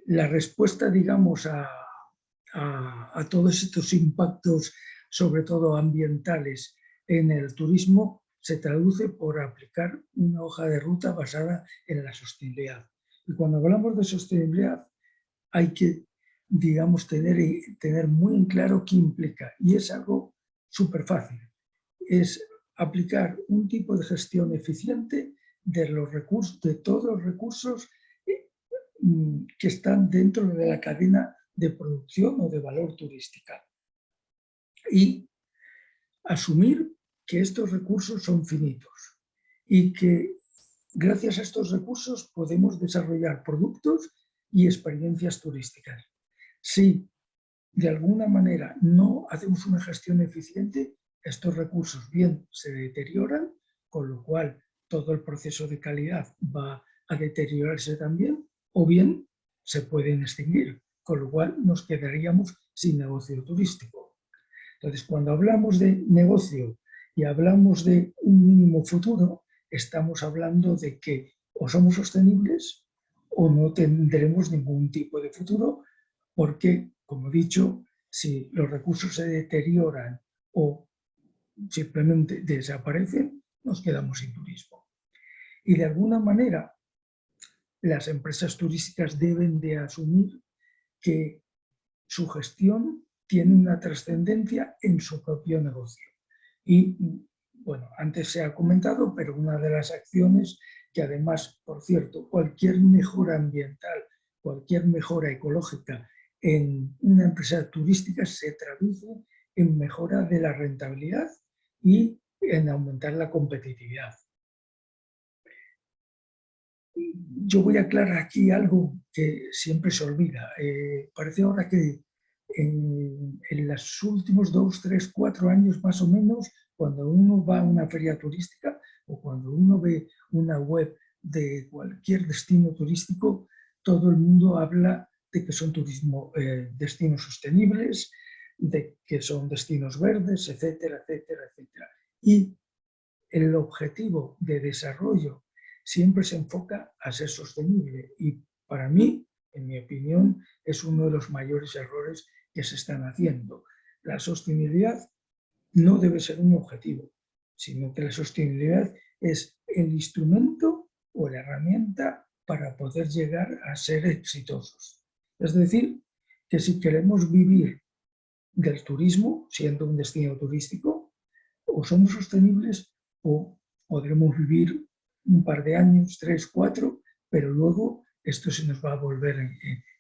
respuesta, digamos, a todos estos impactos, sobre todo ambientales, en el turismo, se traduce por aplicar una hoja de ruta basada en la sostenibilidad. Y cuando hablamos de sostenibilidad, hay que, digamos, tener muy en claro qué implica. Y es algo súper fácil. Es aplicar un tipo de gestión eficiente de los recursos, de todos los recursos que están dentro de la cadena de producción o de valor turística. y asumir que estos recursos son finitos y que gracias a estos recursos podemos desarrollar productos y experiencias turísticas. Si de alguna manera no hacemos una gestión eficiente, estos recursos bien se deterioran, con lo cual todo el proceso de calidad va a deteriorarse también, o bien se pueden extinguir, con lo cual nos quedaríamos sin negocio turístico. Entonces, cuando hablamos de negocio y hablamos de un mínimo futuro, estamos hablando de que o somos sostenibles o no tendremos ningún tipo de futuro, porque, como he dicho, si los recursos se deterioran o simplemente desaparecen, nos quedamos sin turismo. Y de alguna manera, las empresas turísticas deben de asumir que su gestión tiene una trascendencia en su propio negocio. Y, bueno, antes se ha comentado, pero una de las acciones que además, por cierto, cualquier mejora ambiental, cualquier mejora ecológica en una empresa turística se traduce en mejora de la rentabilidad y en aumentar la competitividad. Yo voy a aclarar aquí algo que siempre se olvida. Parece ahora que en los últimos 2, 3, 4 años más o menos, cuando uno va a una feria turística o cuando uno ve una web de cualquier destino turístico, todo el mundo habla de que son destinos sostenibles, de que son destinos verdes, etcétera, etcétera, etcétera. Y el objetivo de desarrollo siempre se enfoca a ser sostenible y para mí, en mi opinión, es uno de los mayores errores que se están haciendo. La sostenibilidad no debe ser un objetivo, sino que la sostenibilidad es el instrumento o la herramienta para poder llegar a ser exitosos. Es decir, que si queremos vivir del turismo, siendo un destino turístico, o somos sostenibles o podremos vivir un par de años, 3, 4, pero luego esto se nos va a volver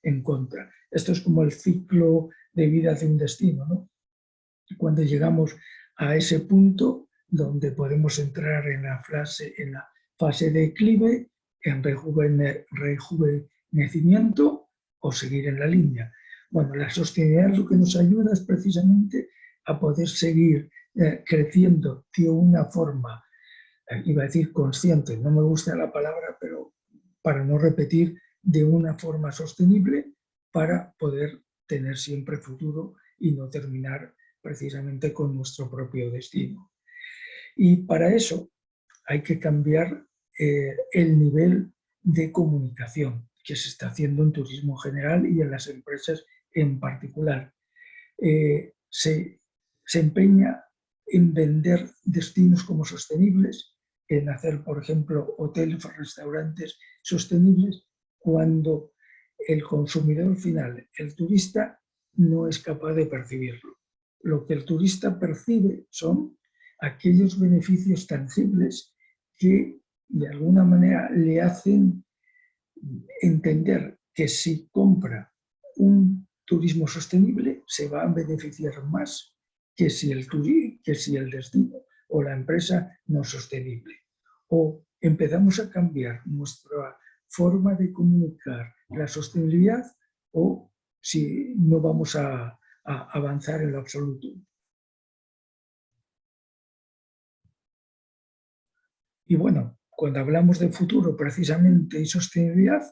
en contra. Esto es como el ciclo de vida de un destino, ¿no? Cuando llegamos a ese punto donde podemos entrar en la fase de declive, en rejuvenecimiento o seguir en la línea. Bueno, la sostenibilidad lo que nos ayuda es precisamente a poder seguir creciendo de una forma, iba a decir consciente, no me gusta la palabra, pero para no repetir, de una forma sostenible para poder tener siempre futuro y no terminar precisamente con nuestro propio destino. Y para eso hay que cambiar el nivel de comunicación que se está haciendo en turismo general y en las empresas en particular. Se empeña en vender destinos como sostenibles, en hacer, por ejemplo, hoteles o restaurantes sostenibles, cuando el consumidor final, el turista, no es capaz de percibirlo. Lo que el turista percibe son aquellos beneficios tangibles que de alguna manera le hacen entender que si compra un turismo sostenible se va a beneficiar más que si el destino o la empresa no es sostenible. O empezamos a cambiar nuestra forma de comunicar la sostenibilidad o si no vamos a avanzar en lo absoluto. Y bueno, cuando hablamos de futuro precisamente y sostenibilidad,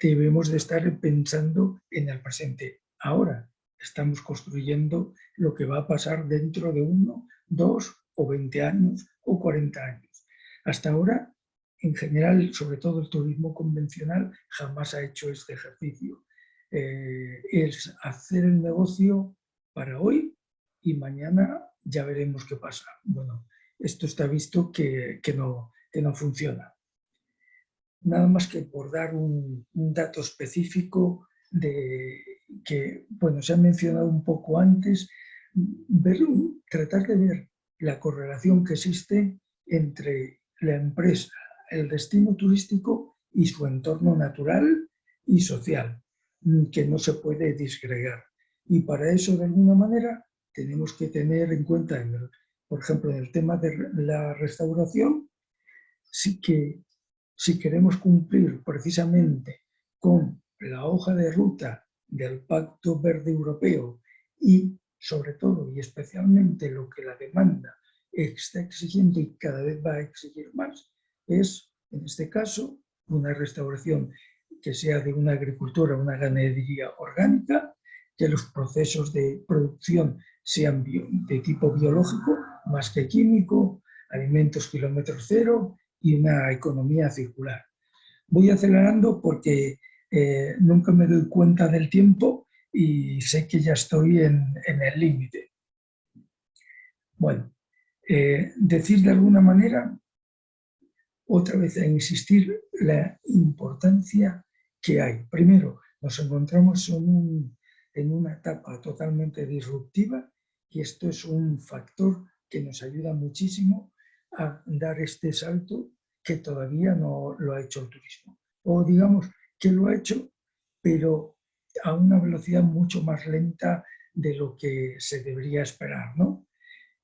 debemos de estar pensando en el presente. Ahora estamos construyendo lo que va a pasar dentro de 1, 2 o 20 años o 40 años. Hasta ahora, en general, sobre todo el turismo convencional, jamás ha hecho este ejercicio. Es hacer el negocio para hoy y mañana ya veremos qué pasa. Bueno, esto está visto que no funciona. Nada más que por dar un dato específico que, bueno, se ha mencionado un poco antes, tratar de ver la correlación que existe entre la empresa, el destino turístico y su entorno natural y social, que no se puede disgregar. Y para eso, de alguna manera, tenemos que tener en cuenta, por ejemplo, en el tema de la restauración, sí que si queremos cumplir precisamente con la hoja de ruta del Pacto Verde Europeo y sobre todo y especialmente lo que la demanda está exigiendo y cada vez va a exigir más, es en este caso una restauración que sea de una agricultura, una ganadería orgánica, que los procesos de producción sean de tipo biológico más que químico, alimentos kilómetro cero y una economía circular. Voy acelerando porque nunca me doy cuenta del tiempo y sé que ya estoy en el límite. Bueno, decir de alguna manera, otra vez a insistir, la importancia que hay. Primero, nos encontramos en una etapa totalmente disruptiva y esto es un factor que nos ayuda muchísimo a dar este salto que todavía no lo ha hecho el turismo. O digamos que lo ha hecho, pero a una velocidad mucho más lenta de lo que se debería esperar, ¿no?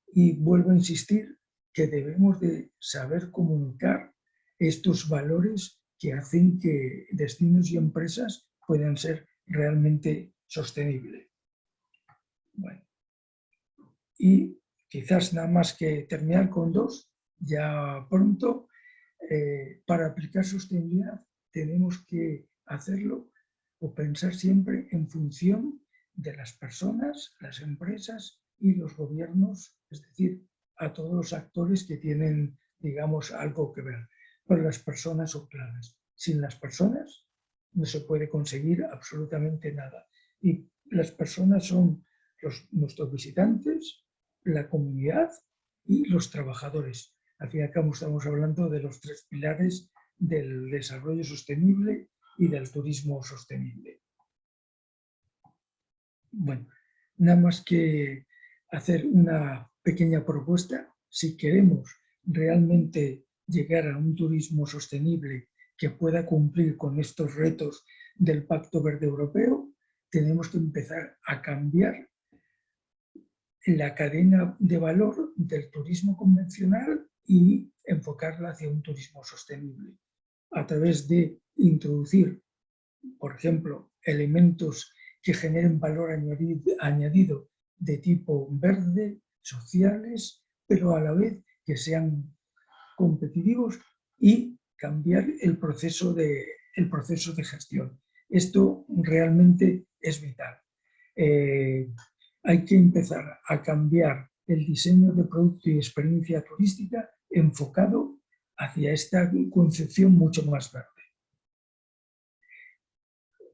Y vuelvo a insistir que debemos de saber comunicar estos valores que hacen que destinos y empresas puedan ser realmente sostenibles. Bueno, y quizás nada más que terminar con dos, ya pronto, para aplicar sostenibilidad tenemos que hacerlo o pensar siempre en función de las personas, las empresas y los gobiernos, es decir, a todos los actores que tienen, digamos, algo que ver. Pero las personas son claves. Sin las personas no se puede conseguir absolutamente nada. Y las personas son nuestros visitantes, la comunidad y los trabajadores. Al fin y al cabo estamos hablando de los tres pilares del desarrollo sostenible y del turismo sostenible. Bueno, nada más que hacer una pequeña propuesta. Si queremos realmente llegar a un turismo sostenible que pueda cumplir con estos retos del Pacto Verde Europeo, tenemos que empezar a cambiar la cadena de valor del turismo convencional y enfocarla hacia un turismo sostenible a través de introducir, por ejemplo, elementos que generen valor añadido de tipo verde, sociales, pero a la vez que sean competitivos y cambiar el proceso de gestión. Esto realmente es vital. Hay que empezar a cambiar el diseño de producto y experiencia turística enfocado hacia esta concepción mucho más verde.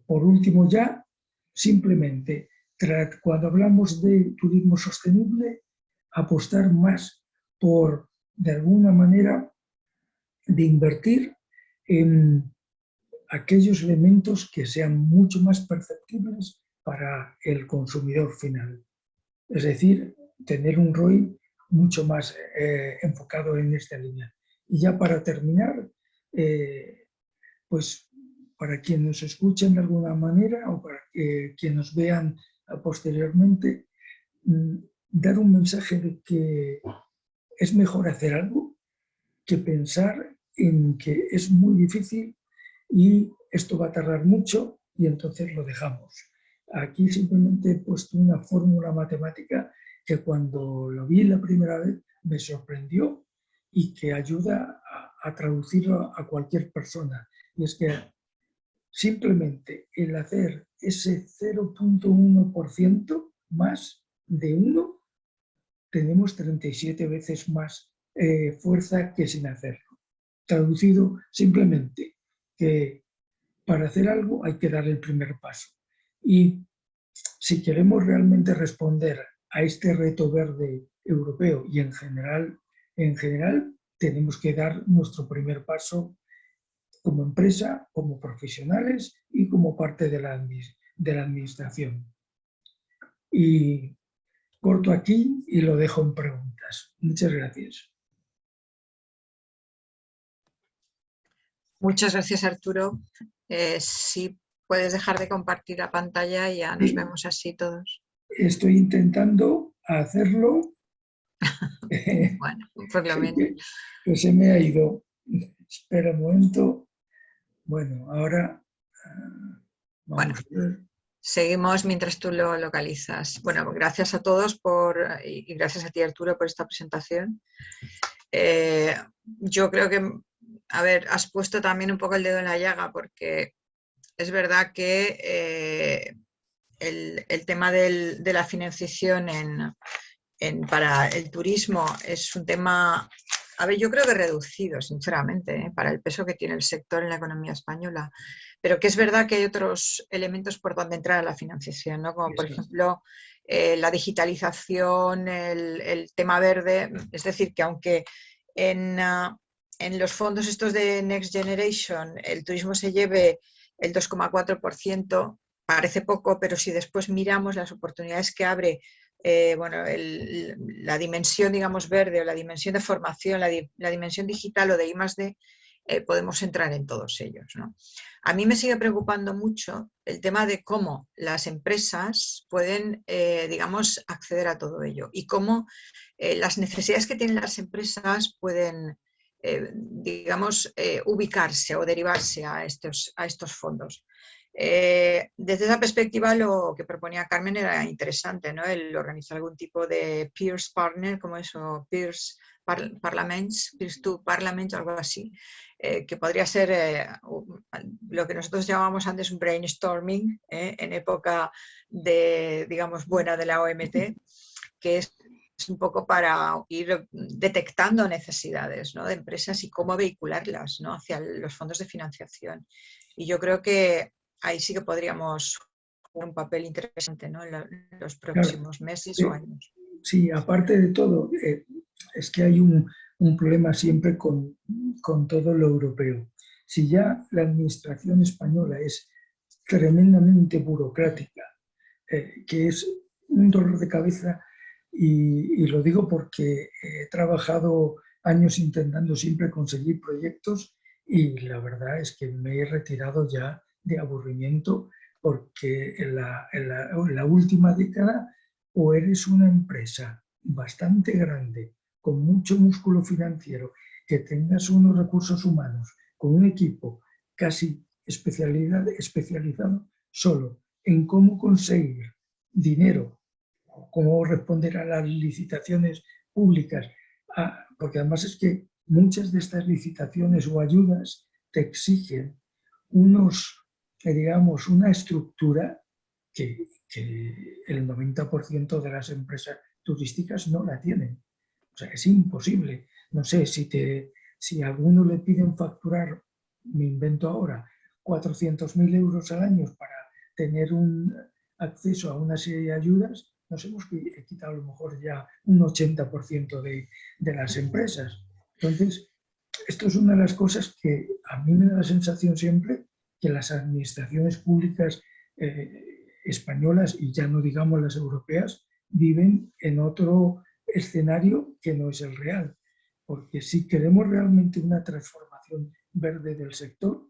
Por último ya, simplemente, cuando hablamos de turismo sostenible, apostar más por, de alguna manera, de invertir en aquellos elementos que sean mucho más perceptibles para el consumidor final. Es decir, tener un ROI mucho más enfocado en esta línea. Y ya para terminar, pues para quienes nos escuchen de alguna manera o para quienes nos vean posteriormente, dar un mensaje de que es mejor hacer algo que pensar en que es muy difícil y esto va a tardar mucho y entonces lo dejamos. Aquí simplemente he puesto una fórmula matemática que cuando lo vi la primera vez me sorprendió y que ayuda a traducirlo a cualquier persona. Y es que simplemente el hacer ese 0.1% más de 1, tenemos 37 veces más fuerza que sin hacerlo. Traducido simplemente que para hacer algo hay que dar el primer paso. Y si queremos realmente responder a este reto verde europeo y en general tenemos que dar nuestro primer paso como empresa, como profesionales y como parte de la administración. Y corto aquí y lo dejo en preguntas. Muchas gracias. Muchas gracias, Arturo. Si puedes dejar de compartir la pantalla y ya nos vemos así todos. Estoy intentando, a hacerlo. Bueno, por lo menos. Que se me ha ido. Espera un momento. Bueno, ahora vamos a ver. Seguimos mientras tú lo localizas. Bueno, gracias a todos y gracias a ti, Arturo, por esta presentación. Yo creo que, a ver, has puesto también un poco el dedo en la llaga, porque es verdad que el tema de la financiación para el turismo es un tema, a ver, yo creo que reducido, sinceramente, para el peso que tiene el sector en la economía española. Pero que es verdad que hay otros elementos por donde entrar a la financiación, ¿no? Como por ejemplo la digitalización, el tema verde. Es decir, que aunque en los fondos estos de Next Generation el turismo se lleve el 2,4%, parece poco, pero si después miramos las oportunidades que abre la dimensión, digamos, verde, o la dimensión de formación, la dimensión digital o de I+D, podemos entrar en todos ellos, ¿no? A mí me sigue preocupando mucho el tema de cómo las empresas pueden, digamos, acceder a todo ello y cómo las necesidades que tienen las empresas pueden, digamos, ubicarse o derivarse a estos fondos. Desde esa perspectiva, lo que proponía Carmen era interesante, ¿no? El organizar algún tipo de peers partner, como eso, peers parliaments, peers to parliaments, algo así, que podría ser lo que nosotros llamábamos antes un brainstorming, en época de, digamos, buena de la OMT, que es un poco para ir detectando necesidades, ¿no?, de empresas y cómo vehicularlas, ¿no?, hacia los fondos de financiación. Y yo creo que ahí sí que podríamos jugar un papel interesante, ¿no?, en los próximos meses o años. Sí, aparte de todo, es que hay un problema siempre con todo lo europeo. Si ya la administración española es tremendamente burocrática, que es un dolor de cabeza, y lo digo porque he trabajado años intentando siempre conseguir proyectos y la verdad es que me he retirado ya de aburrimiento, porque en la última década o eres una empresa bastante grande, con mucho músculo financiero, que tengas unos recursos humanos, con un equipo casi especializado solo en cómo conseguir dinero, cómo responder a las licitaciones públicas, porque además es que muchas de estas licitaciones o ayudas te exigen digamos, una estructura que el 90% de las empresas turísticas no la tienen. O sea, es imposible. No sé, si a alguno le piden facturar, me invento ahora, 400.000 euros al año para tener un acceso a una serie de ayudas, nos hemos quitado a lo mejor ya un 80% de las empresas. Entonces, esto es una de las cosas que a mí me da la sensación siempre que las administraciones públicas españolas, y ya no digamos las europeas, viven en otro escenario que no es el real. Porque si queremos realmente una transformación verde del sector,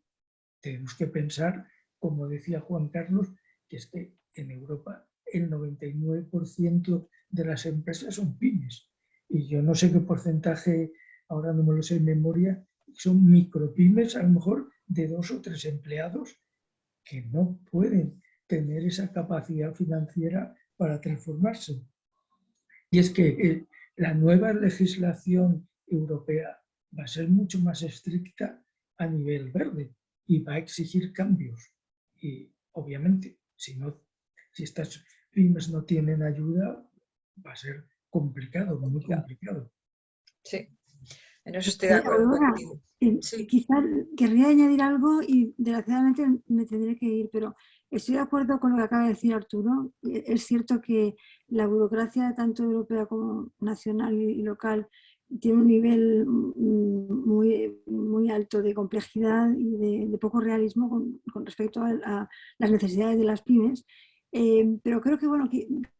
tenemos que pensar, como decía Juan Carlos, que es que en Europa el 99% de las empresas son pymes. Y yo no sé qué porcentaje, ahora no me lo sé en memoria, son micropymes, a lo mejor de 2 o 3 empleados, que no pueden tener esa capacidad financiera para transformarse. Y es que la nueva legislación europea va a ser mucho más estricta a nivel verde y va a exigir cambios. Y obviamente, si estas pymes no tienen ayuda, va a ser complicado, muy complicado. Sí, en eso estoy de acuerdo contigo. Sí. Quizás querría añadir algo y desgraciadamente me tendré que ir, pero estoy de acuerdo con lo que acaba de decir Arturo. Es cierto que la burocracia, tanto europea como nacional y local, tiene un nivel muy, muy alto de complejidad y de poco realismo con respecto a las necesidades de las pymes. Pero creo que, bueno,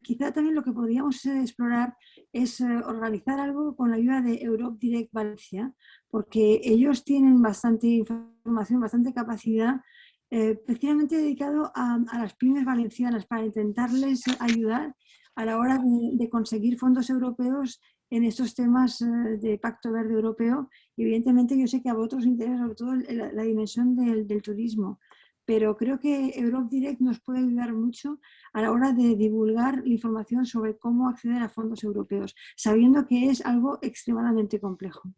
quizá también lo que podríamos explorar es organizar algo con la ayuda de Europe Direct Valencia, porque ellos tienen bastante información, bastante capacidad, precisamente dedicado a las pymes valencianas para intentarles ayudar a la hora de conseguir fondos europeos en estos temas de Pacto Verde Europeo. Y evidentemente yo sé que a vosotros os interesa sobre todo la dimensión del turismo, pero creo que Europe Direct nos puede ayudar mucho a la hora de divulgar la información sobre cómo acceder a fondos europeos, sabiendo que es algo extremadamente complejo.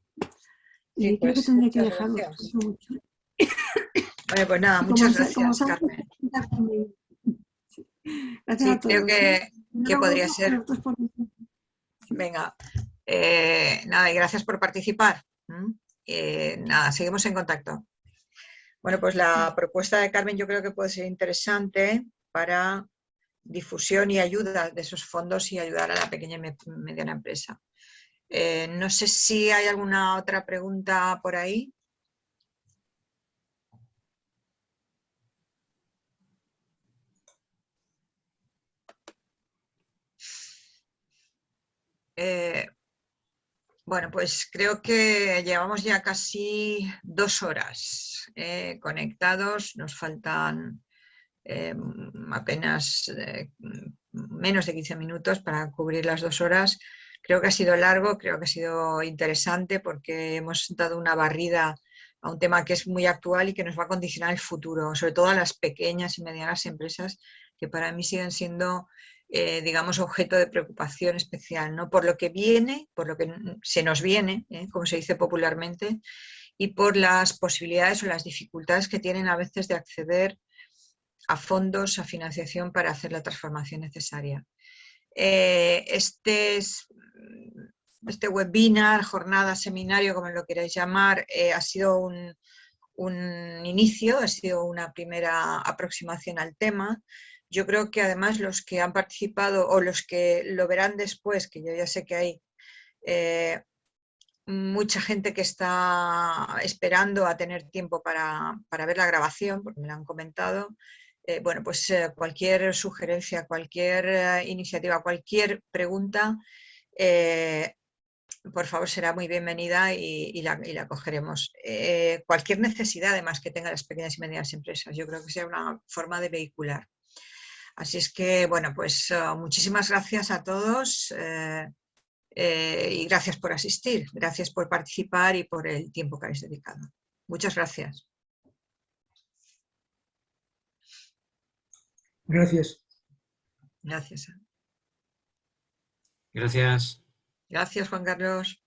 Sí, Y creo que pues, tendré que muchas dejarlo. gracias. Mucho. Vale, pues nada, Como muchas como gracias, sabes, Carmen. gracias Sí, a creo todos. ¿Eh? que podría A ser. vosotros por... Venga, nada, y gracias por participar. Nada, seguimos en contacto. Bueno, pues la propuesta de Carmen yo creo que puede ser interesante para difusión y ayuda de esos fondos y ayudar a la pequeña y mediana empresa. No sé si hay alguna otra pregunta por ahí. Bueno, pues creo que llevamos ya casi 2 horas conectados. Nos faltan apenas menos de 15 minutos para cubrir las 2 horas. Creo que ha sido largo, creo que ha sido interesante porque hemos dado una barrida a un tema que es muy actual y que nos va a condicionar el futuro, sobre todo a las pequeñas y medianas empresas que para mí siguen siendo, digamos, objeto de preocupación especial, ¿no? Por lo que viene, por lo que se nos viene, como se dice popularmente, y por las posibilidades o las dificultades que tienen a veces de acceder a fondos, a financiación para hacer la transformación necesaria. Este webinar, jornada, seminario, como lo queráis llamar, ha sido un inicio, ha sido una primera aproximación al tema. Yo creo que además los que han participado o los que lo verán después, que yo ya sé que hay mucha gente que está esperando a tener tiempo para ver la grabación, porque me lo han comentado. Bueno, pues cualquier sugerencia, cualquier iniciativa, cualquier pregunta, por favor, será muy bienvenida y la cogeremos. Cualquier necesidad, además, que tengan las pequeñas y medianas empresas, yo creo que sea una forma de vehicular. Así es que, bueno, pues muchísimas gracias a todos y gracias por asistir, gracias por participar y por el tiempo que habéis dedicado. Muchas gracias. Gracias. Gracias. Gracias. Gracias, Juan Carlos.